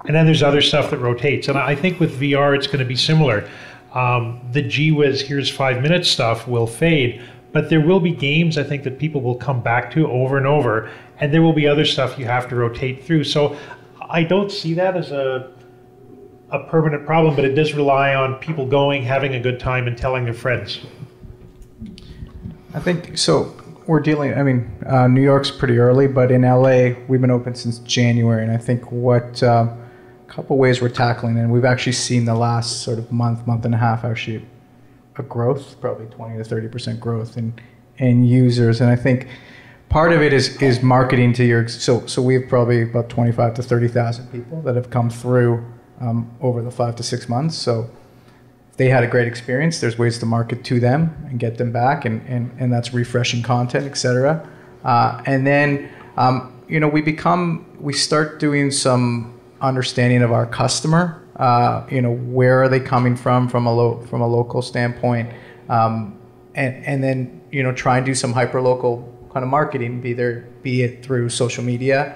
And then there's other stuff that rotates. And I think with VR, it's going to be similar. The gee whiz, here's 5 minutes stuff will fade. But there will be games, I think, that people will come back to over and over. And there will be other stuff you have to rotate through. So I don't see that as a permanent problem, but it does rely on people going, having a good time, and telling their friends. I think so. We're dealing. I mean, New York's pretty early, but in LA, we've been open since January, and I think what a couple ways we're tackling, and we've actually seen the last sort of month and a half actually a growth, probably 20 to 30% growth in users, and I think part of it is marketing to your. So we have probably about 25 to 30,000 people that have come through over the 5 to 6 months. So if they had a great experience, there's ways to market to them and get them back, and that's refreshing content, etc. And then we start doing some understanding of our customer. Where are they coming from a local standpoint, and then try and do some hyperlocal kind of marketing, be it through social media,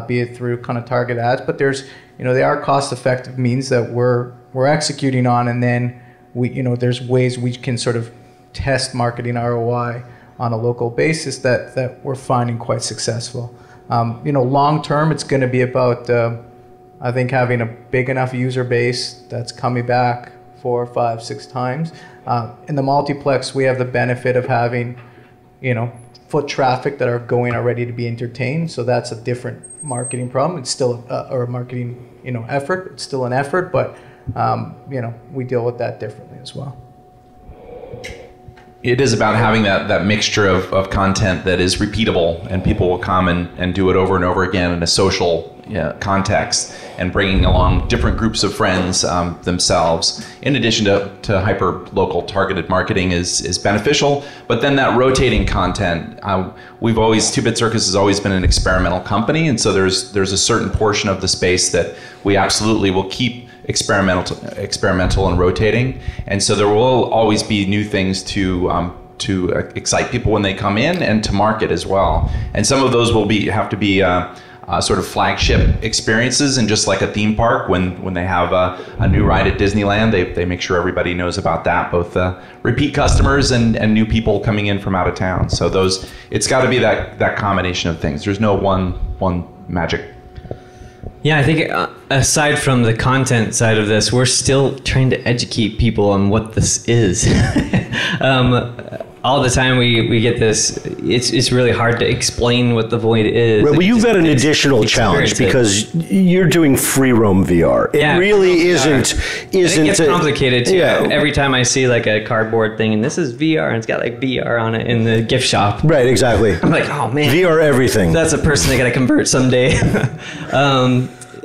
be it through kind of target ads. But there's they are cost-effective means that we're executing on, and then there's ways we can sort of test marketing ROI on a local basis that we're finding quite successful. Long term, it's going to be about I think having a big enough user base that's coming back 4, 5, 6 times. In the multiplex, we have the benefit of having foot traffic that are going already to be entertained. So that's a different marketing problem. It's still or a marketing effort. It's still an effort, but we deal with that differently as well. It is about having that mixture of content that is repeatable, and people will come and do it over and over again in a social context, and bringing along different groups of friends themselves. In addition to hyper-local targeted marketing is beneficial, but then that rotating content, Two Bit Circus has always been an experimental company, and so there's a certain portion of the space that we absolutely will keep experimental and rotating, and so there will always be new things to excite people when they come in, and to market as well. And some of those will have to be sort of flagship experiences, and just like a theme park, when they have a new ride at Disneyland, they make sure everybody knows about that, both repeat customers and new people coming in from out of town. So it's got to be that combination of things. There's no one magic. Yeah, I think aside from the content side of this, we're still trying to educate people on what this is. All the time we get this, it's really hard to explain what the Void is. Right, well, you've got an additional challenge because you're doing free roam VR. It really isn't. It gets complicated too. Yeah. Every time I see like a cardboard thing, and this is VR, and it's got like VR on it in the gift shop. Right, exactly. I'm like, oh man, VR everything. That's a person I got to convert someday.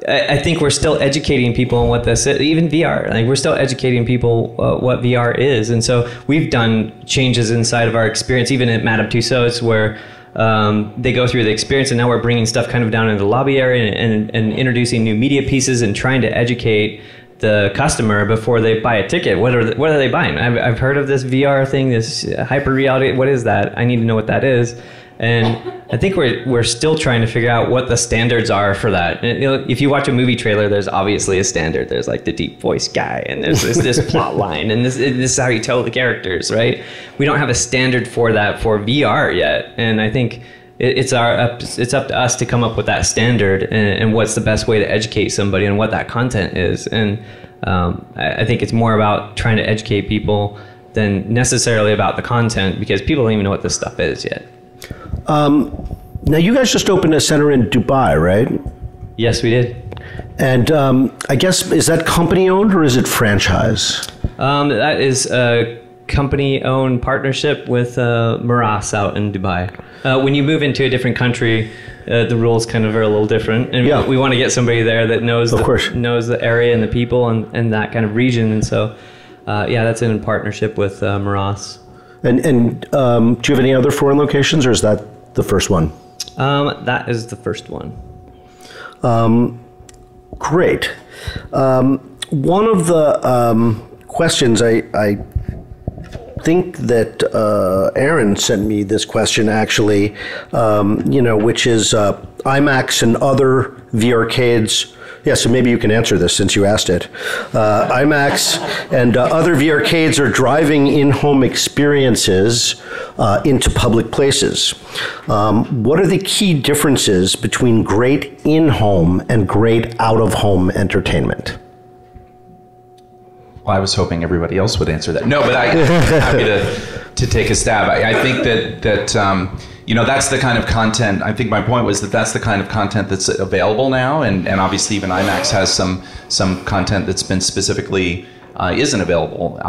I think we're still educating people on what this is, even VR. Like, we're still educating people what VR is, and so we've done changes inside of our experience, even at Madame Tussauds, where they go through the experience, and now we're bringing stuff kind of down into the lobby area and introducing new media pieces and trying to educate the customer before they buy a ticket. What are they buying? I've heard of this VR thing, this hyper reality. What is that? I need to know what that is. And I think we're still trying to figure out what the standards are for that. And, if you watch a movie trailer, there's obviously a standard. There's like the deep voice guy, and there's this plot line, and this is how you tell the characters, right? We don't have a standard for that for VR yet, and I think it's up to us to come up with that standard and what's the best way to educate somebody and what that content is. And I think it's more about trying to educate people than necessarily about the content, because people don't even know what this stuff is yet. Now, you guys just opened a center in Dubai, right? Yes, we did. And I guess, is that company-owned or is it franchise? That is a company-owned partnership with Maras out in Dubai. When you move into a different country, the rules kind of are a little different. And we want to get somebody there that knows the area and the people and that kind of region. And so, that's in partnership with Maras. And do you have any other foreign locations, or is that the first one? That is the first one. Great. One of the questions I think that Aaron sent me this question actually, which is IMAX and other VRCades. Yeah, so maybe you can answer this since you asked it. IMAX and other VRCades are driving in-home experiences into public places. What are the key differences between great in-home and great out-of-home entertainment? Well, I was hoping everybody else would answer that. No, but I'm happy to take a stab. I think that that's the kind of content. I think my point was that's the kind of content that's available now, and obviously even IMAX has some content that's been specifically isn't available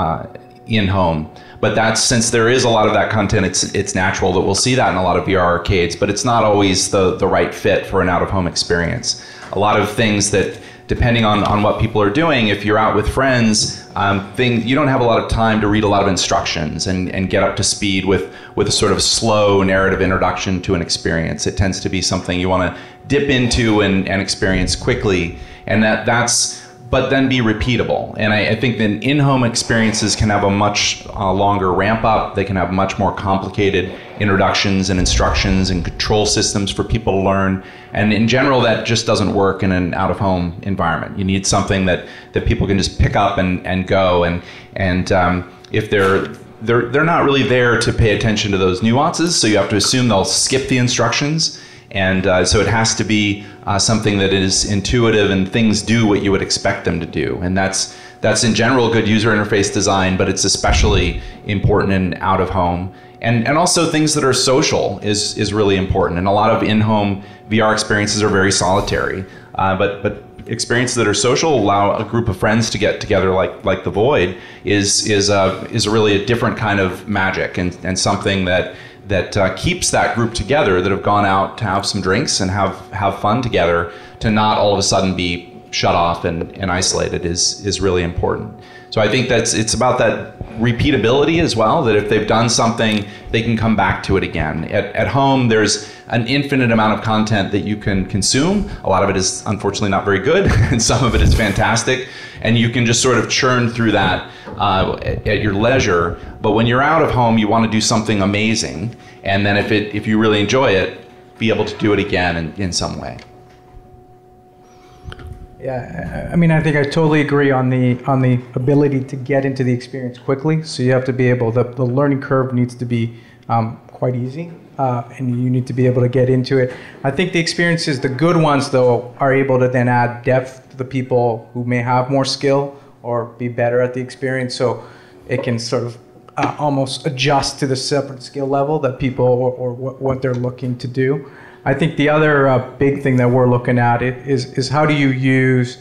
in home. But since there is a lot of that content, it's natural that we'll see that in a lot of VR arcades. But it's not always the right fit for an out-of-home experience. A lot of things that, depending on what people are doing, if you're out with friends, you don't have a lot of time to read a lot of instructions and get up to speed with a sort of slow narrative introduction to an experience. It tends to be something you want to dip into and experience quickly. And that's but then be repeatable. And I think that in-home experiences can have a much longer ramp up. They can have much more complicated introductions and instructions and control systems for people to learn. And in general, that just doesn't work in an out-of-home environment. You need something that people can just pick up and go. And if they're not really there to pay attention to those nuances, so you have to assume they'll skip the instructions. And so it has to be something that is intuitive and things do what you would expect them to do. And that's in general good user interface design, but it's especially important in out of home. And also things that are social is really important. And a lot of in-home VR experiences are very solitary. But experiences that are social allow a group of friends to get together, like the Void, is really a different kind of magic and something that keeps that group together, that have gone out to have some drinks and have fun together, to not all of a sudden be shut off and isolated is really important. So I think it's about that repeatability as well, that if they've done something, they can come back to it again. At home, there's an infinite amount of content that you can consume. A lot of it is unfortunately not very good, and some of it is fantastic. And you can just sort of churn through that at your leisure. But when you're out of home, you want to do something amazing. And then if you really enjoy it, be able to do it again in some way. Yeah, I mean, I think I totally agree on the ability to get into the experience quickly. So you have to be able, the learning curve needs to be quite easy, and you need to be able to get into it. I think the experiences, the good ones though, are able to then add depth to the people who may have more skill or be better at the experience. So it can sort of almost adjust to the separate skill level that people or what they're looking to do. I think the other big thing that we're looking at is how do you use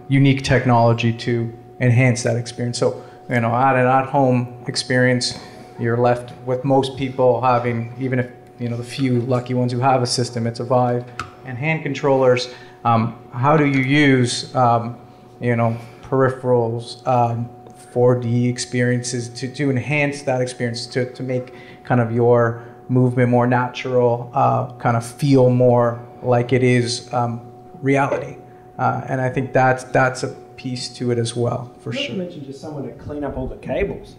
unique technology to enhance that experience. So, at an at-home experience, you're left with most people having, even if, the few lucky ones who have a system, it's a Vive and hand controllers. How do you use, peripherals, 4D experiences to enhance that experience, to make kind of your movement more natural, kind of feel more like it is reality, and I think that's a piece to it as well, for sure. You mentioned just someone to clean up all the cables.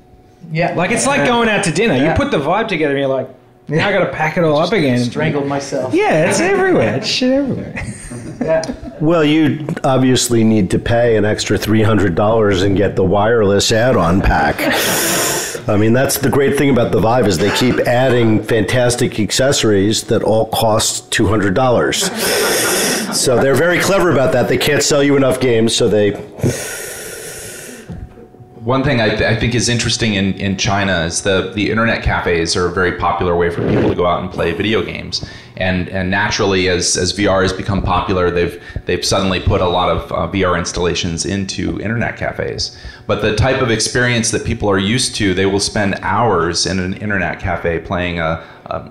Yeah, like it's like going out to dinner. Yeah. You put the Vive together, and you're like, I got to pack it all up again. Strangled myself. Yeah, it's everywhere. It's shit everywhere. Yeah. Well, you obviously need to pay an extra $300 and get the wireless add-on pack. I mean, that's the great thing about the Vive, is they keep adding fantastic accessories that all cost $200. So they're very clever about that. They can't sell you enough games, so they... One thing I think is interesting in China is the internet cafes are a very popular way for people to go out and play video games. And naturally, as VR has become popular, they've suddenly put a lot of VR installations into internet cafes. But the type of experience that people are used to, they will spend hours in an internet cafe playing an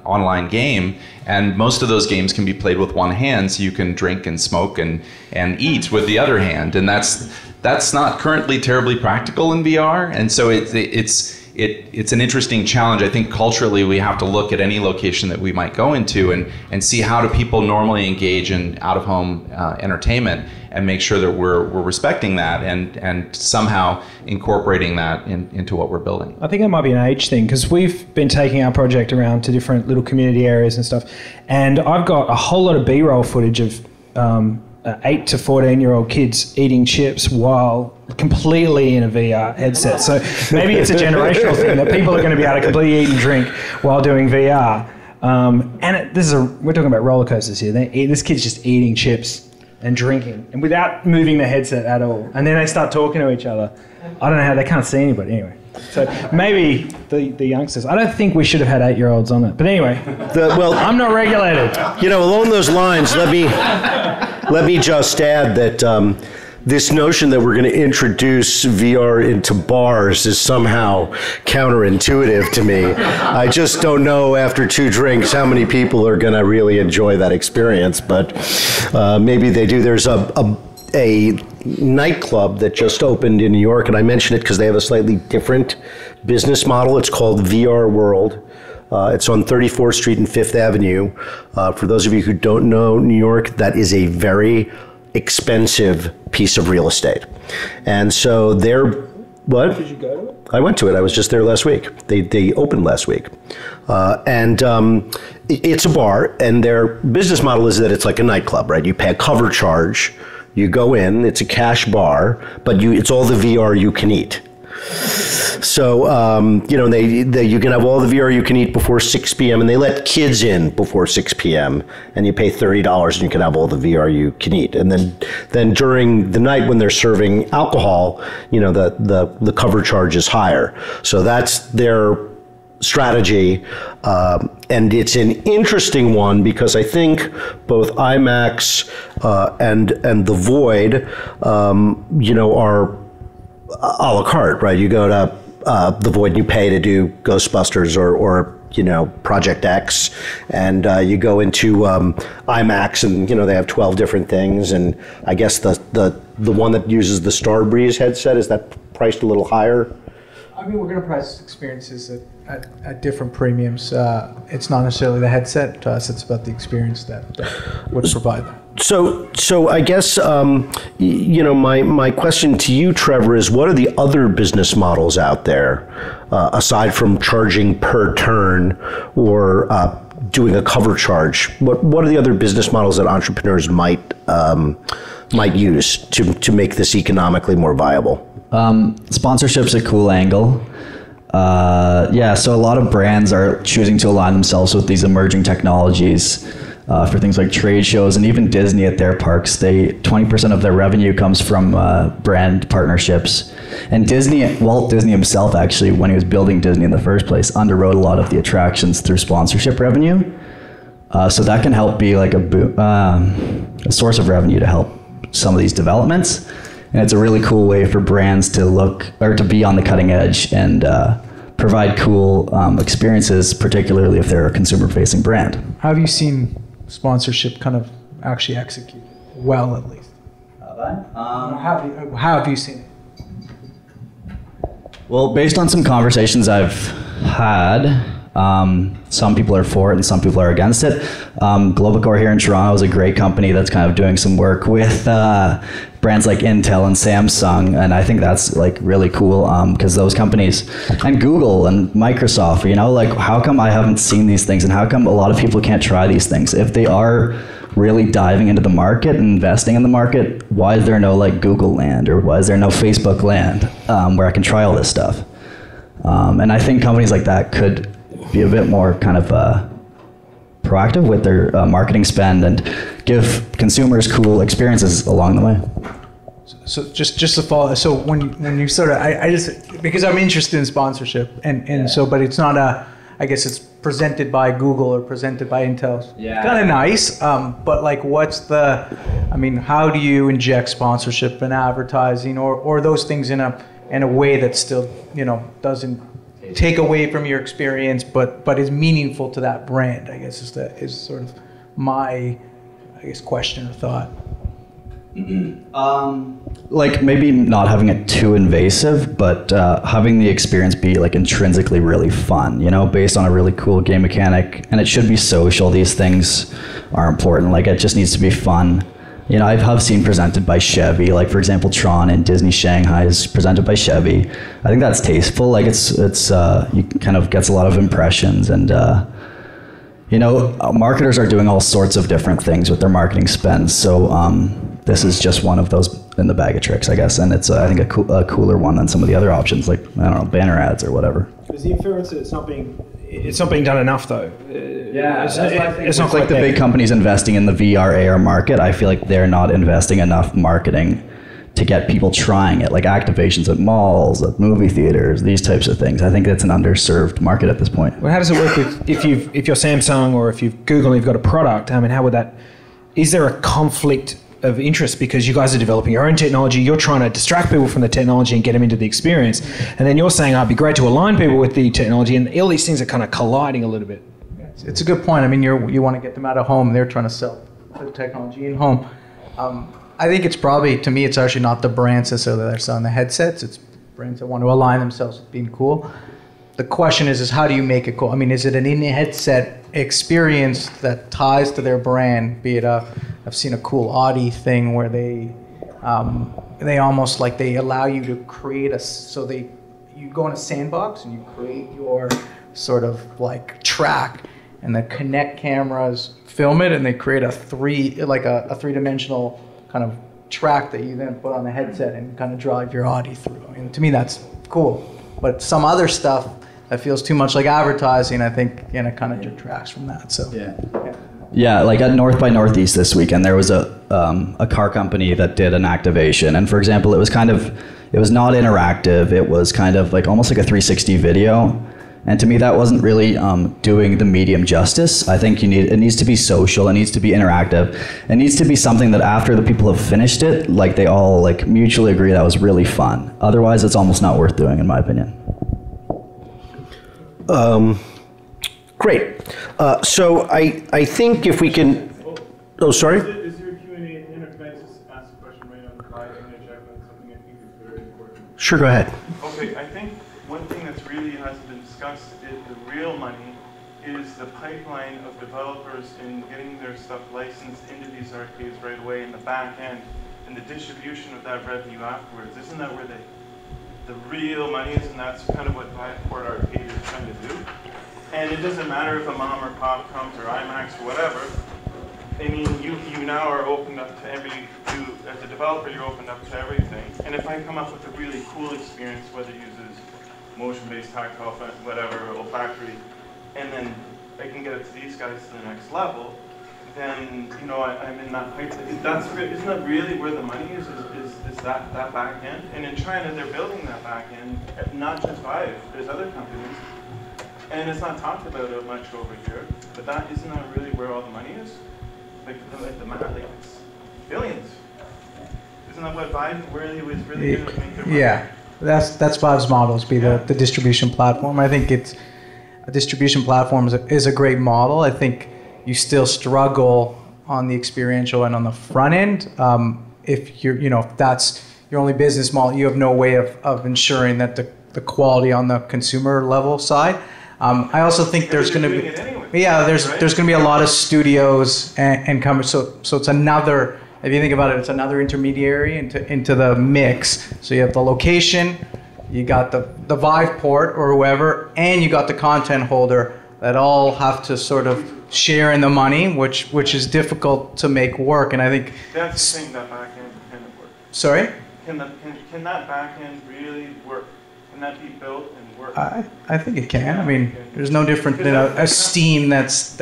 online game, and most of those games can be played with one hand, so you can drink and smoke and eat with the other hand, and that's not currently terribly practical in VR, and so it's an interesting challenge. I think culturally we have to look at any location that we might go into and see how do people normally engage in out-of-home entertainment, and make sure that we're respecting that and somehow incorporating that into what we're building. I think it might be an age thing, because we've been taking our project around to different little community areas and stuff, and I've got a whole lot of B-roll footage of 8 to 14-year-old kids eating chips while completely in a VR headset. So maybe it's a generational thing that people are going to be able to completely eat and drink while doing VR. We're talking about roller coasters here. This kid's just eating chips and drinking, and without moving the headset at all. And then they start talking to each other. I don't know how, they can't see anybody anyway. So maybe the youngsters. I don't think we should have had 8-year-olds on it. But anyway, I'm not regulated. Along those lines, let me just add that this notion that we're going to introduce VR into bars is somehow counterintuitive to me. I just don't know after 2 drinks how many people are going to really enjoy that experience, but maybe they do. There's a nightclub that just opened in New York, and I mention it because they have a slightly different business model. It's called VR World. It's on 34th Street and 5th Avenue. For those of you who don't know New York, that is a very expensive piece of real estate. And so what? Did you go to it? I went to it. I was just there last week. They opened last week. It's a bar, and their business model is that it's like a nightclub, right? You pay a cover charge, you go in, it's a cash bar, but it's all the VR you can eat. So, you can have all the VR you can eat before 6 p.m. and they let kids in before 6 p.m. and you pay $30 and you can have all the VR you can eat. And then during the night when they're serving alcohol, the cover charge is higher. So that's their strategy. And it's an interesting one because I think both IMAX and the Void, are a la carte, right? You go to the Void and you pay to do Ghostbusters or Project X, and you go into IMAX and they have 12 different things, and I guess the one that uses the Starbreeze headset, is that priced a little higher? I mean, we're going to price experiences at different premiums. It's not necessarily the headset. To us, it's about the experience that would provide. So I guess my question to you, Trevor, is what are the other business models out there aside from charging per turn or doing a cover charge? What are the other business models that entrepreneurs might use to make this economically more viable? Sponsorship's a cool angle. So a lot of brands are choosing to align themselves with these emerging technologies for things like trade shows, and even Disney at their parks. 20% of their revenue comes from brand partnerships. And Walt Disney himself, actually, when he was building Disney in the first place, underwrote a lot of the attractions through sponsorship revenue. So that can help be like a source of revenue to help some of these developments. And it's a really cool way for brands to be on the cutting edge and provide cool experiences, particularly if they're a consumer-facing brand. How have you seen sponsorship kind of actually execute well, at least? How have you seen it? Well, based on some conversations I've had, some people are for it and some people are against it. Globacor here in Toronto is a great company that's kind of doing some work with brands like Intel and Samsung, and I think that's like really cool because those companies, and Google and Microsoft, how come I haven't seen these things, and how come a lot of people can't try these things? If they are really diving into the market and investing in the market, why is there no Google land, or why is there no Facebook land where I can try all this stuff? And I think companies like that could be a bit more kind of proactive with their marketing spend and give consumers cool experiences along the way. So just to follow, so when you sort of, I just, because I'm interested in sponsorship, but it's not I guess it's presented by Google or presented by Intel. Yeah. Kind of nice, but how do you inject sponsorship and advertising or those things in a way that still, doesn't take away from your experience, but is meaningful to that brand, I guess is sort of my, question or thought. Maybe not having it too invasive, but having the experience be intrinsically really fun, based on a really cool game mechanic, and it should be social. These things are important. It just needs to be fun. I have seen presented by Chevy, for example, Tron in Disney Shanghai is presented by Chevy. I think that's tasteful. It's kind of gets a lot of impressions, and marketers are doing all sorts of different things with their marketing spends. So this is just one of those in the bag of tricks, I guess, and it's I think a cooler one than some of the other options, banner ads or whatever. Is the inference that it's not being done enough, though? It's not like the big companies investing in the VR AR market. I feel like they're not investing enough marketing to get people trying it, like activations at malls, at movie theaters, these types of things. I think it's an underserved market at this point. Well, how does it work if you're Samsung or if you've Google and you've got a product? I mean, how would that? Is there a conflict of interest because you guys are developing your own technology, you're trying to distract people from the technology and get them into the experience, and then you're saying, it'd be great to align people with the technology, and all these things are kind of colliding a little bit. It's a good point. I mean, you want to get them out of home. They're trying to sell the technology in home. I think it's probably, to me, it's actually not the brands necessarily that are selling the headsets. It's brands that want to align themselves with being cool. the question is how do you make it cool? I mean, is it an in-headset experience that ties to their brand? Be it I've seen a cool Audi thing where they almost like they allow you to create you go in a sandbox and you create your sort of like track, and the Kinect cameras film it, and they create a three-dimensional kind of track that you then put on the headset and kind of drive your Audi through. I mean, to me that's cool. But some other stuff that feels too much like advertising, I think, it kind of detracts from that. So yeah, like at North by Northeast this weekend, there was a car company that did an activation, and for example, it was not interactive. It was kind of like almost like a 360 video, and to me, that wasn't really doing the medium justice. I think it needs to be social. It needs to be interactive. It needs to be something that after the people have finished it, like they all like mutually agree that was really fun. Otherwise, it's almost not worth doing, in my opinion. Great. So I think if we can. Oh, sorry. Is there a Q&A at the end, or can I just ask a question right on the fly and interject on something I think is very important? Sure, go ahead. Okay, I think one thing that's really hasn't been discussed is the real money is the pipeline of developers in getting their stuff licensed into these arcades right away in the back end, and the distribution of that revenue afterwards. Isn't that where the real money is? And that's kind of what Port Arcade is trying to do. And it doesn't matter if a mom or pop comes or IMAX or whatever. I mean, you now are opened up to as a developer, you're opened up to everything. And if I come up with a really cool experience, whether it uses motion-based tactile, whatever, olfactory, and then I can get it to these guys to the next level, then, I'm in that pipe. Isn't that really where the money is that back end? And in China, they're building that back end, not just Vive, there's other companies. And it's not talked about much over here, but isn't that really where all the money is? Like it's billions. Isn't that what Vive really was really going to make their money? Yeah, that's Vive's model, is the distribution platform. I think a distribution platform is a great model. I think you still struggle on the experiential and on the front end. If if that's your only business model, you have no way of ensuring that the quality on the consumer level side. I also think there's going to be, there's going to be a lot of studios and companies. So it's another, if you think about it, it's another intermediary into the mix. So you have the location, you got the Vive port or whoever, and you got the content holder that all have to sort of share in the money, which is difficult to make work. And I think that's the thing, that back end can work. Sorry? Can that back end really work? Can that be built and work? I think it can. I mean, there's no different than a Steam that's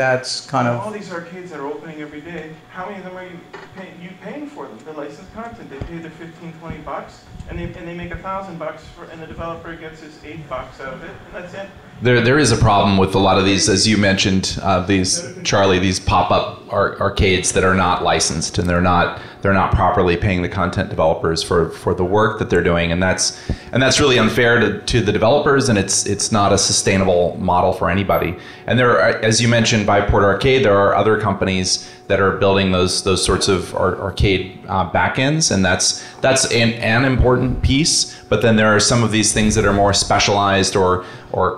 kind of. All these arcades that are opening every day, how many of them are you paying for them? The licensed content, they pay their $15-20, and they make $1,000 and the developer gets his $8 out of it, and that's it. There is a problem with a lot of these, as you mentioned, these pop-up arcades that are not licensed, and they're not properly paying the content developers for the work that they're doing, and that's really unfair to the developers, and it's not a sustainable model for anybody. And there are, as you mentioned, by Port Arcade, there are other companies that are building those sorts of arcade backends, and that's an important piece. But then there are some of these things that are more specialized or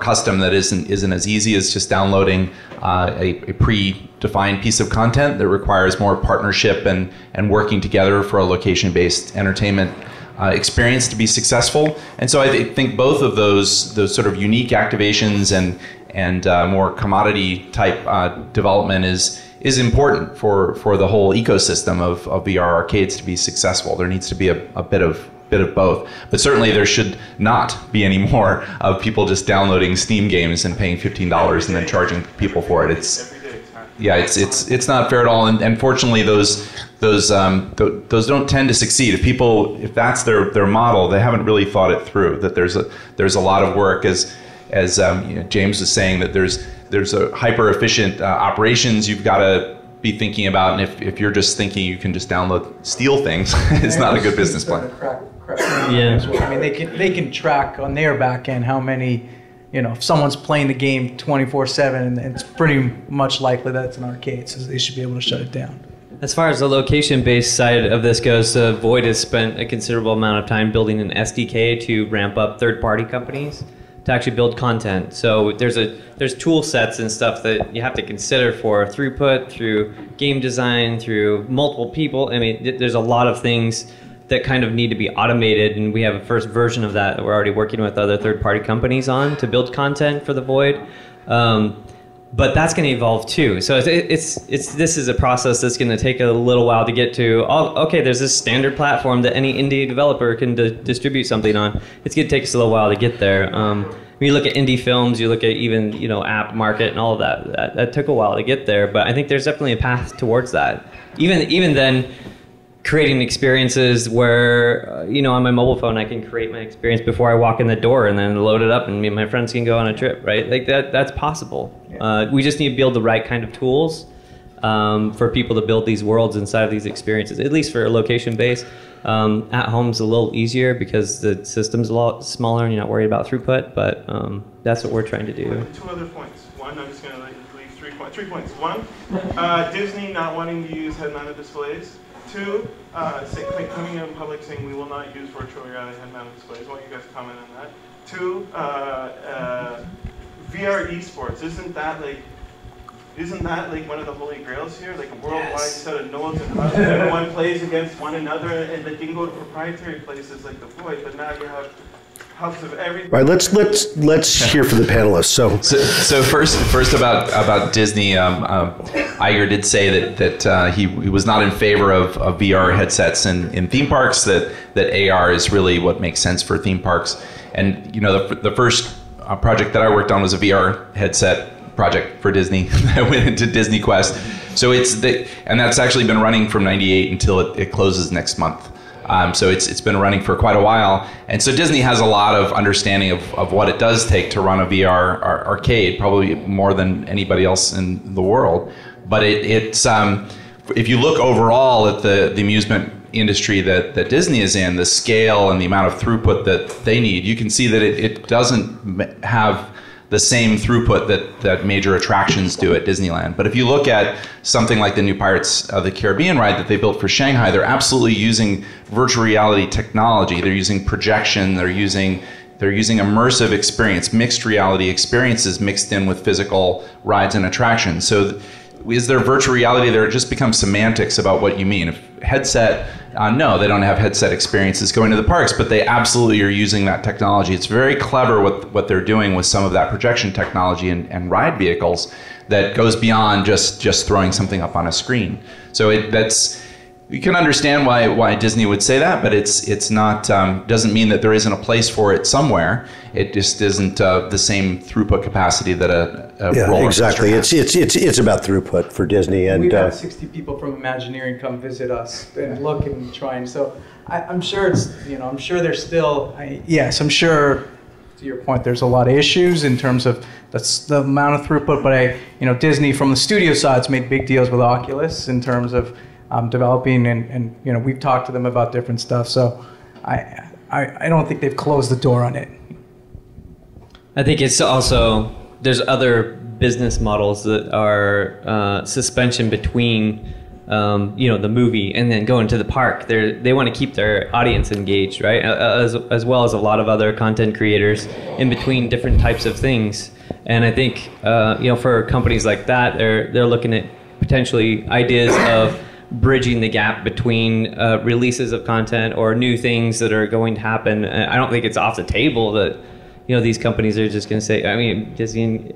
custom that isn't as easy as just downloading a predefined piece of content that requires more partnership and working together for a location-based entertainment experience to be successful. And so I think both of those sort of unique activations and more commodity type development is important for the whole ecosystem of VR arcades to be successful. There needs to be a bit of both, but certainly there should not be any more of people just downloading Steam games and paying $15 and then charging people for it. It's not fair at all, and unfortunately those don't tend to succeed. If that's their model, they haven't really thought it through. That there's a lot of work, as James was saying, that there's a hyper efficient operations you've got to be thinking about, and if you're just thinking you can just steal things, it's not a good business plan. Yeah. I mean, they can track on their back end how many, if someone's playing the game 24/7, it's pretty much likely that it's an arcade, so they should be able to shut it down. As far as the location-based side of this goes, Void has spent a considerable amount of time building an SDK to ramp up third-party companies to actually build content. So there's tool sets and stuff that you have to consider for throughput, through game design, through multiple people. I mean, there's a lot of things that kind of need to be automated, and we have a first version of that we're already working with other third-party companies on to build content for the Void. But that's going to evolve too. So this is a process that's going to take a little while to get to. Oh, okay, there's this standard platform that any indie developer can distribute something on. It's going to take us a little while to get there. When you look at indie films, you look at even app market and all of that. That took a while to get there, but I think there's definitely a path towards that. Even then, creating experiences where on my mobile phone I can create my experience before I walk in the door and then load it up and me and my friends can go on a trip, right? Like that's possible. We just need to build the right kind of tools for people to build these worlds inside of these experiences, at least for a location base. At home's a little easier because the system's a lot smaller and you're not worried about throughput, but that's what we're trying to do. Two other points. One, I'm just going to leave 3 points. 3 points. One, Disney not wanting to use head-mounted displays. 2, coming out in public saying we will not use virtual reality head-mounted displays. I want you guys to comment on that. 2, VR esports. Isn't that like one of the holy grails here? Like a worldwide set of nodes and hubs. Everyone plays against one another, and they can go to proprietary places like the Void. But now you have hubs of everything. All right, let's hear from the panelists. So first about Disney, Iger did say that he was not in favor of VR headsets in theme parks. That AR is really what makes sense for theme parks. And the first project that I worked on was a VR headset project for Disney that went into Disney Quest. So and that's actually been running from '98 until it closes next month. So it's been running for quite a while. And so Disney has a lot of understanding of what it does take to run a VR arcade, probably more than anybody else in the world. But it's if you look overall at the amusement industry that Disney is in, the scale and the amount of throughput that they need, you can see that it doesn't have the same throughput that major attractions do at Disneyland. But if you look at something like the new Pirates of the Caribbean ride that they built for Shanghai, they're absolutely using virtual reality technology. They're using projection. They're using immersive experience, mixed reality experiences mixed in with physical rides and attractions. So is there virtual reality there? It just becomes semantics about what you mean. If headset, no, they don't have headset experiences going to the parks, but they absolutely are using that technology. It's very clever what they're doing with some of that projection technology and ride vehicles that goes beyond just throwing something up on a screen. So you can understand why Disney would say that, but it's not doesn't mean that there isn't a place for it somewhere. It just isn't the same throughput capacity that a roller exactly. coaster has. It's about throughput for Disney, and we've had 60 people from Imagineering come visit us and look and try, and so I'm sure it's I'm sure there's still yes, I'm sure. To your point, there's a lot of issues in terms of the amount of throughput, but Disney from the studio side's made big deals with Oculus in terms of developing, and we've talked to them about different stuff. So I don't think they've closed the door on it. I think it's also there's other business models that are suspension between the movie and then going to the park. They want to keep their audience engaged, right? As well as a lot of other content creators in between different types of things. And I think for companies like that, they're looking at potentially ideas of bridging the gap between releases of content or new things that are going to happen. I don't think it's off the table that these companies are just going to say. I mean, Disney,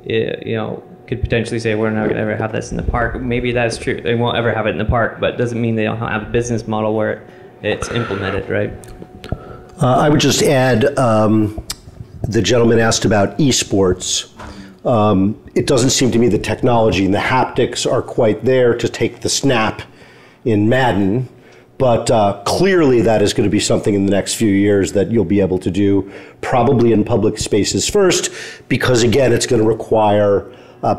could potentially say we're not going to ever have this in the park. Maybe that's true. They won't ever have it in the park, but it doesn't mean they don't have a business model where it's implemented, right? I would just add, the gentleman asked about esports. It doesn't seem to me the technology and the haptics are quite there to take the snap in Madden, but clearly that is going to be something in the next few years that you'll be able to do, probably in public spaces first, because again, it's going to require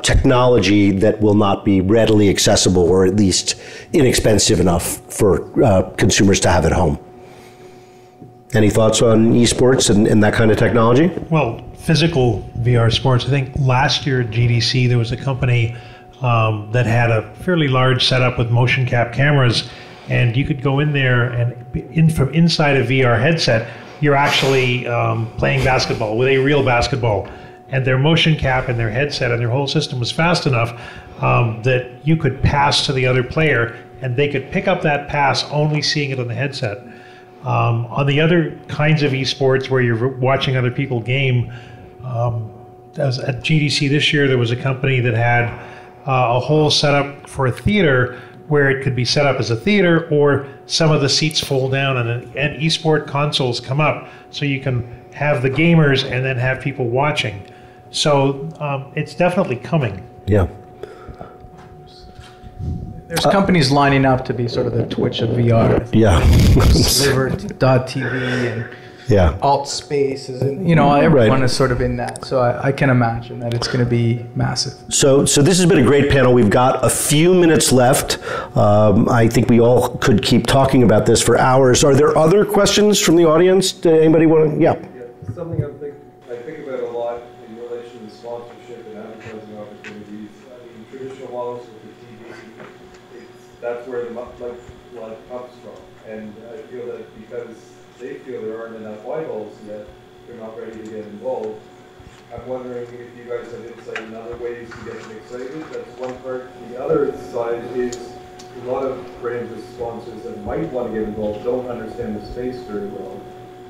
technology that will not be readily accessible or at least inexpensive enough for consumers to have at home. Any thoughts on esports and that kind of technology? Well, physical VR sports. I think last year at GDC there was a company that had a fairly large setup with motion cap cameras, and you could go in there and from inside a VR headset you're actually playing basketball with a real basketball. And their motion cap and their headset and their whole system was fast enough that you could pass to the other player and they could pick up that pass only seeing it on the headset. On the other kinds of esports where you're watching other people game, at GDC this year, there was a company that had a whole setup for a theater where it could be set up as a theater or some of the seats fold down and esport consoles come up so you can have the gamers and then have people watching. So it's definitely coming. Yeah. There's companies lining up to be sort of the Twitch of VR. Yeah. Sliver.tv and yeah. Alt Spaces, and everyone is sort of in that. So I can imagine that it's going to be massive. So this has been a great panel. We've got a few minutes left. I think we all could keep talking about this for hours. Are there other questions from the audience? Anybody want to? Yeah. Something I think about a lot in relation to sponsorship and advertising opportunities. I mean, traditional models with the TV, that's where the blood comes from. And I feel that because they feel there aren't enough eyeballs yet, they're not ready to get involved. I'm wondering if you guys have insight in other ways to get them excited. That's one part. The other side is a lot of brands with sponsors that might want to get involved don't understand the space very well.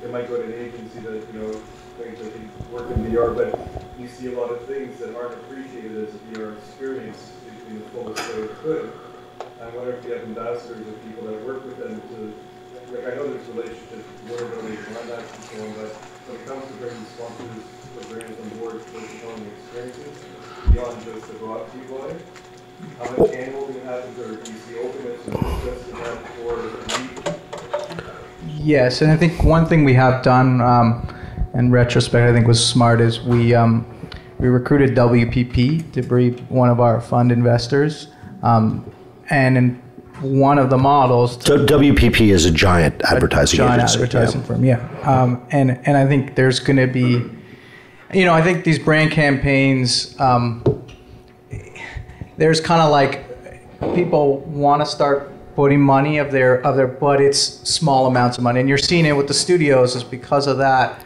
They might go to an agency that, things that they work in VR, but you see a lot of things that aren't appreciated as a VR experience in the fullest way it could. I wonder if you have ambassadors or people that work with them to, I know there's relationships, word donation, IMAX and so on, but when it comes to bringing sponsors or brands on board for telling experiences, beyond just the broad T-Boy, how much handholding happens, or do you see openness and interest in that for the Yes, and I think one thing we have done, in retrospect, I think was smart, is we recruited WPP to be one of our fund investors, and in one of the models. So WPP is a giant advertising agency. Advertising firm, yeah. And I think there's going to be, I think these brand campaigns, there's kind of like people want to start putting money of their but it's small amounts of money, and you're seeing it with the studios. Is because of that,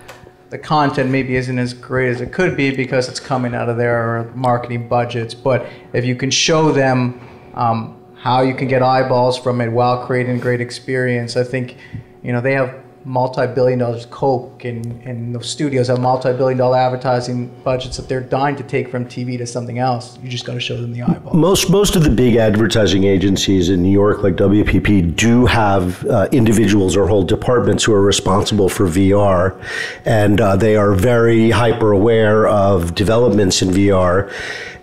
the content maybe isn't as great as it could be because it's coming out of their marketing budgets. But if you can show them how you can get eyeballs from it while creating a great experience, I think they have multi-billion dollars. Coke and the studios have multi-billion-dollar advertising budgets that they're dying to take from TV to something else. You just got to show them the eyeball. Most of the big advertising agencies in New York, like WPP, do have individuals or whole departments who are responsible for VR, and they are very hyper aware of developments in VR.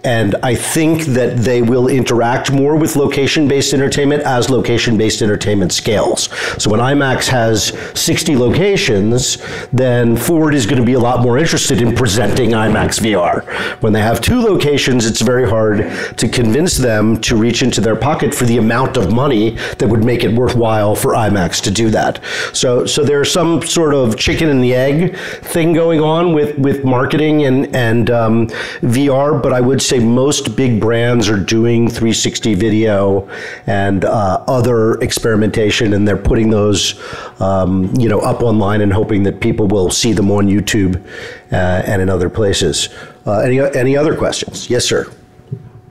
And I think that they will interact more with location-based entertainment as location-based entertainment scales. So when IMAX has 60 locations, then Ford is going to be a lot more interested in presenting IMAX VR. When they have 2 locations, it's very hard to convince them to reach into their pocket for the amount of money that would make it worthwhile for IMAX to do that. So there's some sort of chicken and the egg thing going on with marketing and VR, but I would say most big brands are doing 360 video and other experimentation, and they're putting those up online and hoping that people will see them on YouTube and in other places. Any other questions? Yes, sir.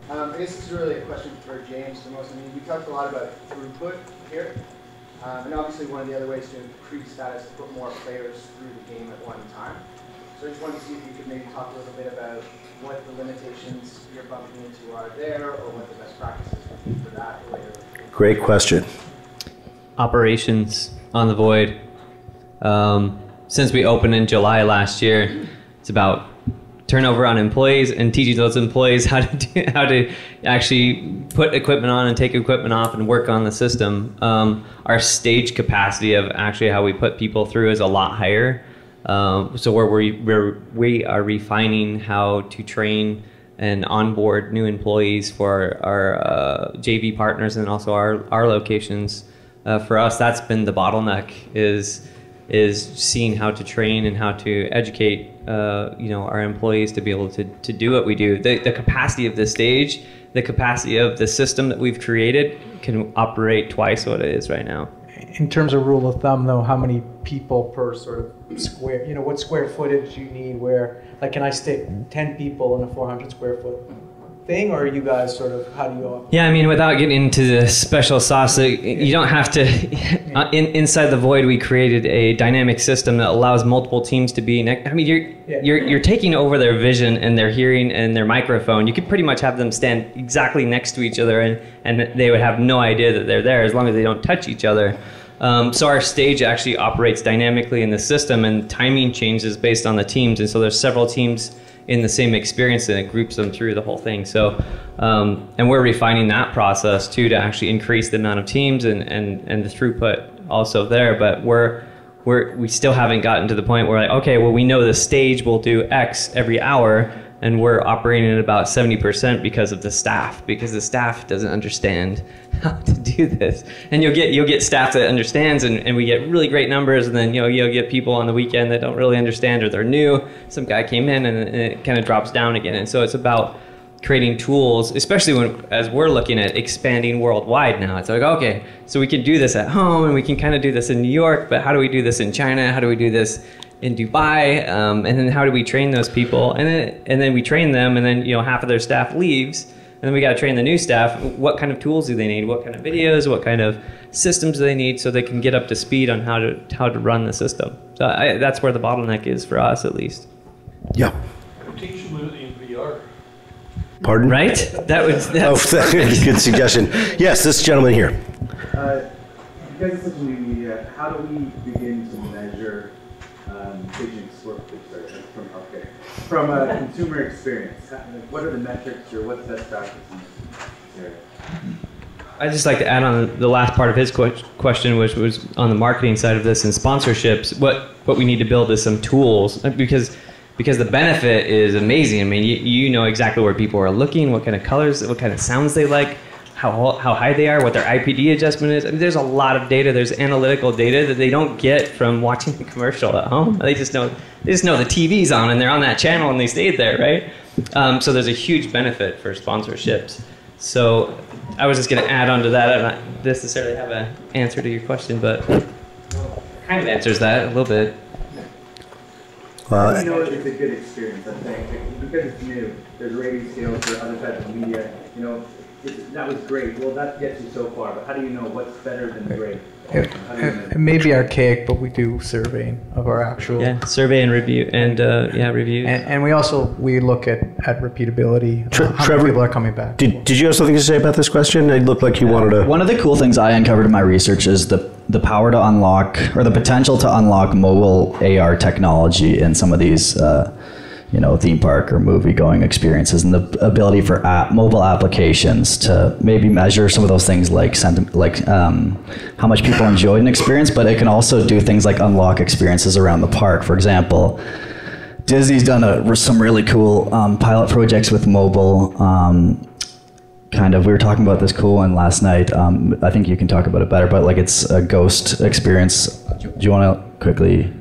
I guess this is really a question for James the most. I mean, we talked a lot about throughput here, and obviously one of the other ways to increase that is to put more players through the game at one time. So I just wanted to see if you could maybe talk a little bit about what the limitations you're bumping into are there, or what the best practices would be for that later. Great question. Operations on the Void. Since we opened in July last year, it's about turnover on employees and teaching those employees how to actually put equipment on and take equipment off and work on the system. Our stage capacity of actually how we put people through is a lot higher. So where we are refining how to train and onboard new employees for our JV partners and also our locations. For us, that's been the bottleneck, is seeing how to train and how to educate our employees to be able to do what we do. The capacity of the stage, the capacity of the system that we've created can operate twice what it is right now. In terms of rule of thumb, though, how many people per sort of square, what square footage you need, where, like, can I stick 10 people in a 400 square foot thing, or are you guys sort of, how do you? Yeah, I mean, without getting into the special sauce, you don't have to. Inside the Void, we created a dynamic system that allows multiple teams to be. I mean, you're taking over their vision and their hearing and their microphone. You could pretty much have them stand exactly next to each other, and they would have no idea that they're there as long as they don't touch each other. So our stage actually operates dynamically in the system, and timing changes based on the teams. And so there's several teams in the same experience, and it groups them through the whole thing. So, and we're refining that process too to actually increase the amount of teams and the throughput also there. But we still haven't gotten to the point where, like, okay, well, we know the stage will do X every hour, and we're operating at about 70% because of the staff, because the staff doesn't understand how to do this. And you'll get staff that understands, and we get really great numbers, and then you'll get people on the weekend that don't really understand, or they're new. Some guy came in, and it kind of drops down again. And so it's about creating tools, especially as we're looking at expanding worldwide now. It's like, okay, so we can do this at home, and we can kind of do this in New York, but how do we do this in China? How do we do this in Dubai, and then how do we train those people? And then we train them, and then half of their staff leaves, and then we got to train the new staff. What kind of tools do they need? What kind of videos? What kind of systems do they need so they can get up to speed on how to run the system? So that's where the bottleneck is for us, at least. Yeah. Teach them in VR. Pardon? Right? That's good suggestion. Yes, this gentleman here. You guys are such a new media. How do we begin to measure patients' workflow from healthcare? From a consumer experience, what are the metrics, or what's best practice in this area? I'd just like to add on the last part of his question, which was on the marketing side of this and sponsorships. What we need to build is some tools, because the benefit is amazing. I mean, you know exactly where people are looking, what kind of colors, what kind of sounds they like, how high they are, what their IPD adjustment is. I mean, there's a lot of data. There's analytical data that they don't get from watching the commercial at home. They just know the TV's on, and they're on that channel, and they stayed there, right? So there's a huge benefit for sponsorships. So I was just going to add on to that. I don't necessarily have an answer to your question, but kind of answers that a little bit. How do you know it's a good experience? I'm saying, because it's new, there's rating scales for other types of media. That was great. Well, that gets you so far, but how do you know what's better than great? It may be archaic, but we do surveying of our actual. Yeah, survey and review, and reviews. And we look at repeatability. How many people are coming back? Did you have something to say about this question? It looked like you wanted to. One of the cool things I uncovered in my research is the power to unlock, or the potential to unlock, mobile AR technology in some of these theme park or movie going experiences, and the ability for mobile applications to maybe measure some of those things like how much people enjoyed an experience, but it can also do things like unlock experiences around the park. For example, Disney's done some really cool pilot projects with mobile. We were talking about this cool one last night. I think you can talk about it better, but it's a ghost experience. Do you want to quickly?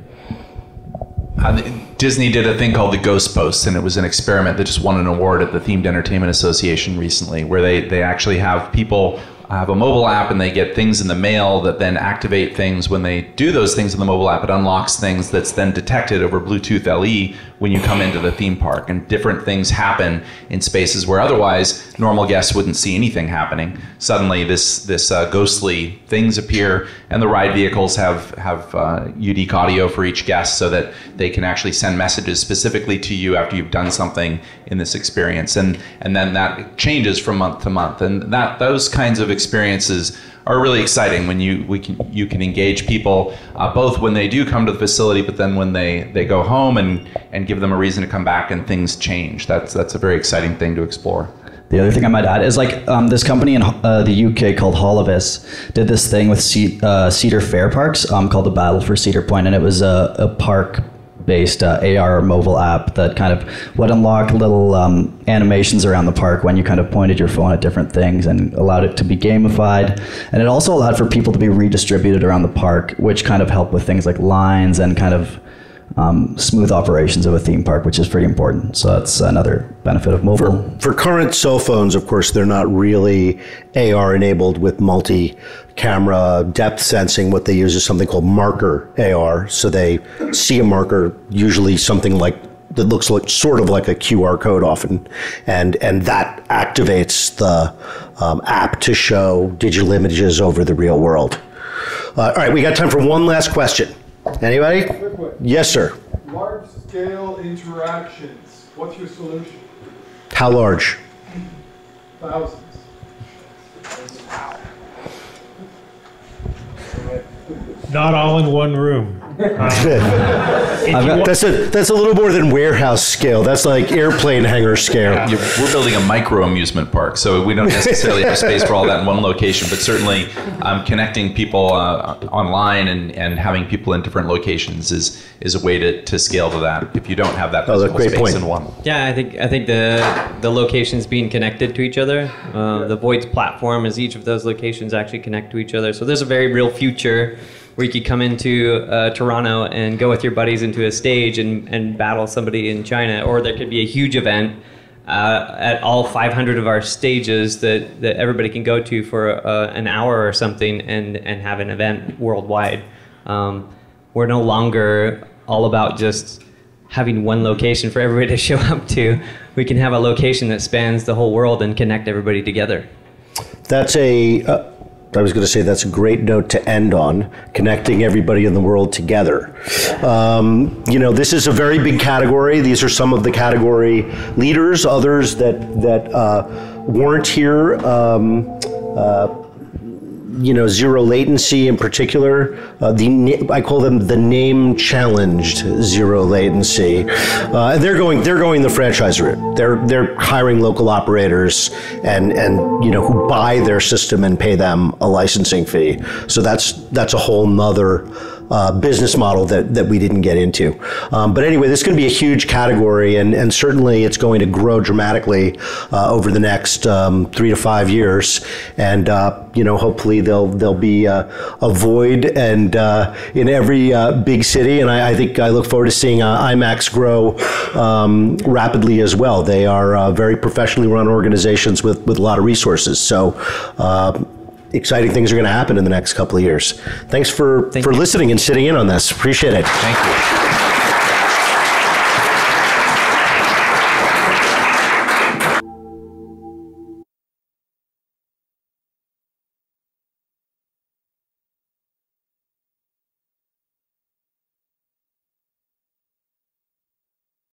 Disney did a thing called the Ghost Post, and it was an experiment that just won an award at the Themed Entertainment Association recently, where they actually have people have a mobile app, and they get things in the mail that then activate things. When they do those things in the mobile app, it unlocks things that's then detected over Bluetooth LE when you come into the theme park, and different things happen in spaces where otherwise normal guests wouldn't see anything happening. Suddenly this ghostly things appear, and the ride vehicles have unique audio for each guest, so that they can actually send messages specifically to you after you've done something in this experience, and then that changes from month to month. And those kinds of experiences are really exciting when you can engage people both when they do come to the facility, but then when they go home, and give them a reason to come back, and things change. That's a very exciting thing to explore. The other thing I might add is this company in the UK called Holovis did this thing with Cedar Fair parks called the Battle for Cedar Point, and it was a park-based AR mobile app that kind of would unlock little animations around the park when you kind of pointed your phone at different things, and allowed it to be gamified. And it also allowed for people to be redistributed around the park, which kind of helped with things like lines and kind of smooth operations of a theme park, which is pretty important. So that's another benefit of mobile. For current cell phones, of course, they're not really AR enabled with multi camera depth sensing, what they use is something called marker AR. So they see a marker, usually something like that looks like sort of like a QR code often, and that activates the app to show digital images over the real world. All right, we got time for one last question. Anybody? Yes, sir. Large-scale interactions. What's your solution? How large? Thousands. Not all in one room. That's a little more than warehouse scale. That's like airplane hangar scale. We're building a micro amusement park, so we don't necessarily have space for all that in one location, but certainly connecting people online and having people in different locations is a way to scale to that if you don't have that physical space in one. Yeah, I think the locations being connected to each other, the Void's platform is each of those locations actually connect to each other. So there's a very real future where you could come into Toronto and go with your buddies into a stage and battle somebody in China, or there could be a huge event at all 500 of our stages that everybody can go to for an hour or something and have an event worldwide. We're no longer all about just having one location for everybody to show up to. We can have a location that spans the whole world and connect everybody together. That's I was going to say that's a great note to end on, connecting everybody in the world together. This is a very big category. These are some of the category leaders, others that weren't here. Zero latency in particular. I call them the name-challenged zero latency. And they're going the franchise route. They're hiring local operators and who buy their system and pay them a licensing fee. So that's a whole nother business model that we didn't get into. But anyway, this is going to be a huge category, and certainly it's going to grow dramatically over the next 3 to 5 years. And hopefully there'll be a Void and in every big city. And I think I look forward to seeing IMAX grow rapidly as well. They are very professionally run organizations with a lot of resources. So. Exciting things are going to happen in the next couple of years. Thanks for listening and sitting in on this. Appreciate it. Thank you.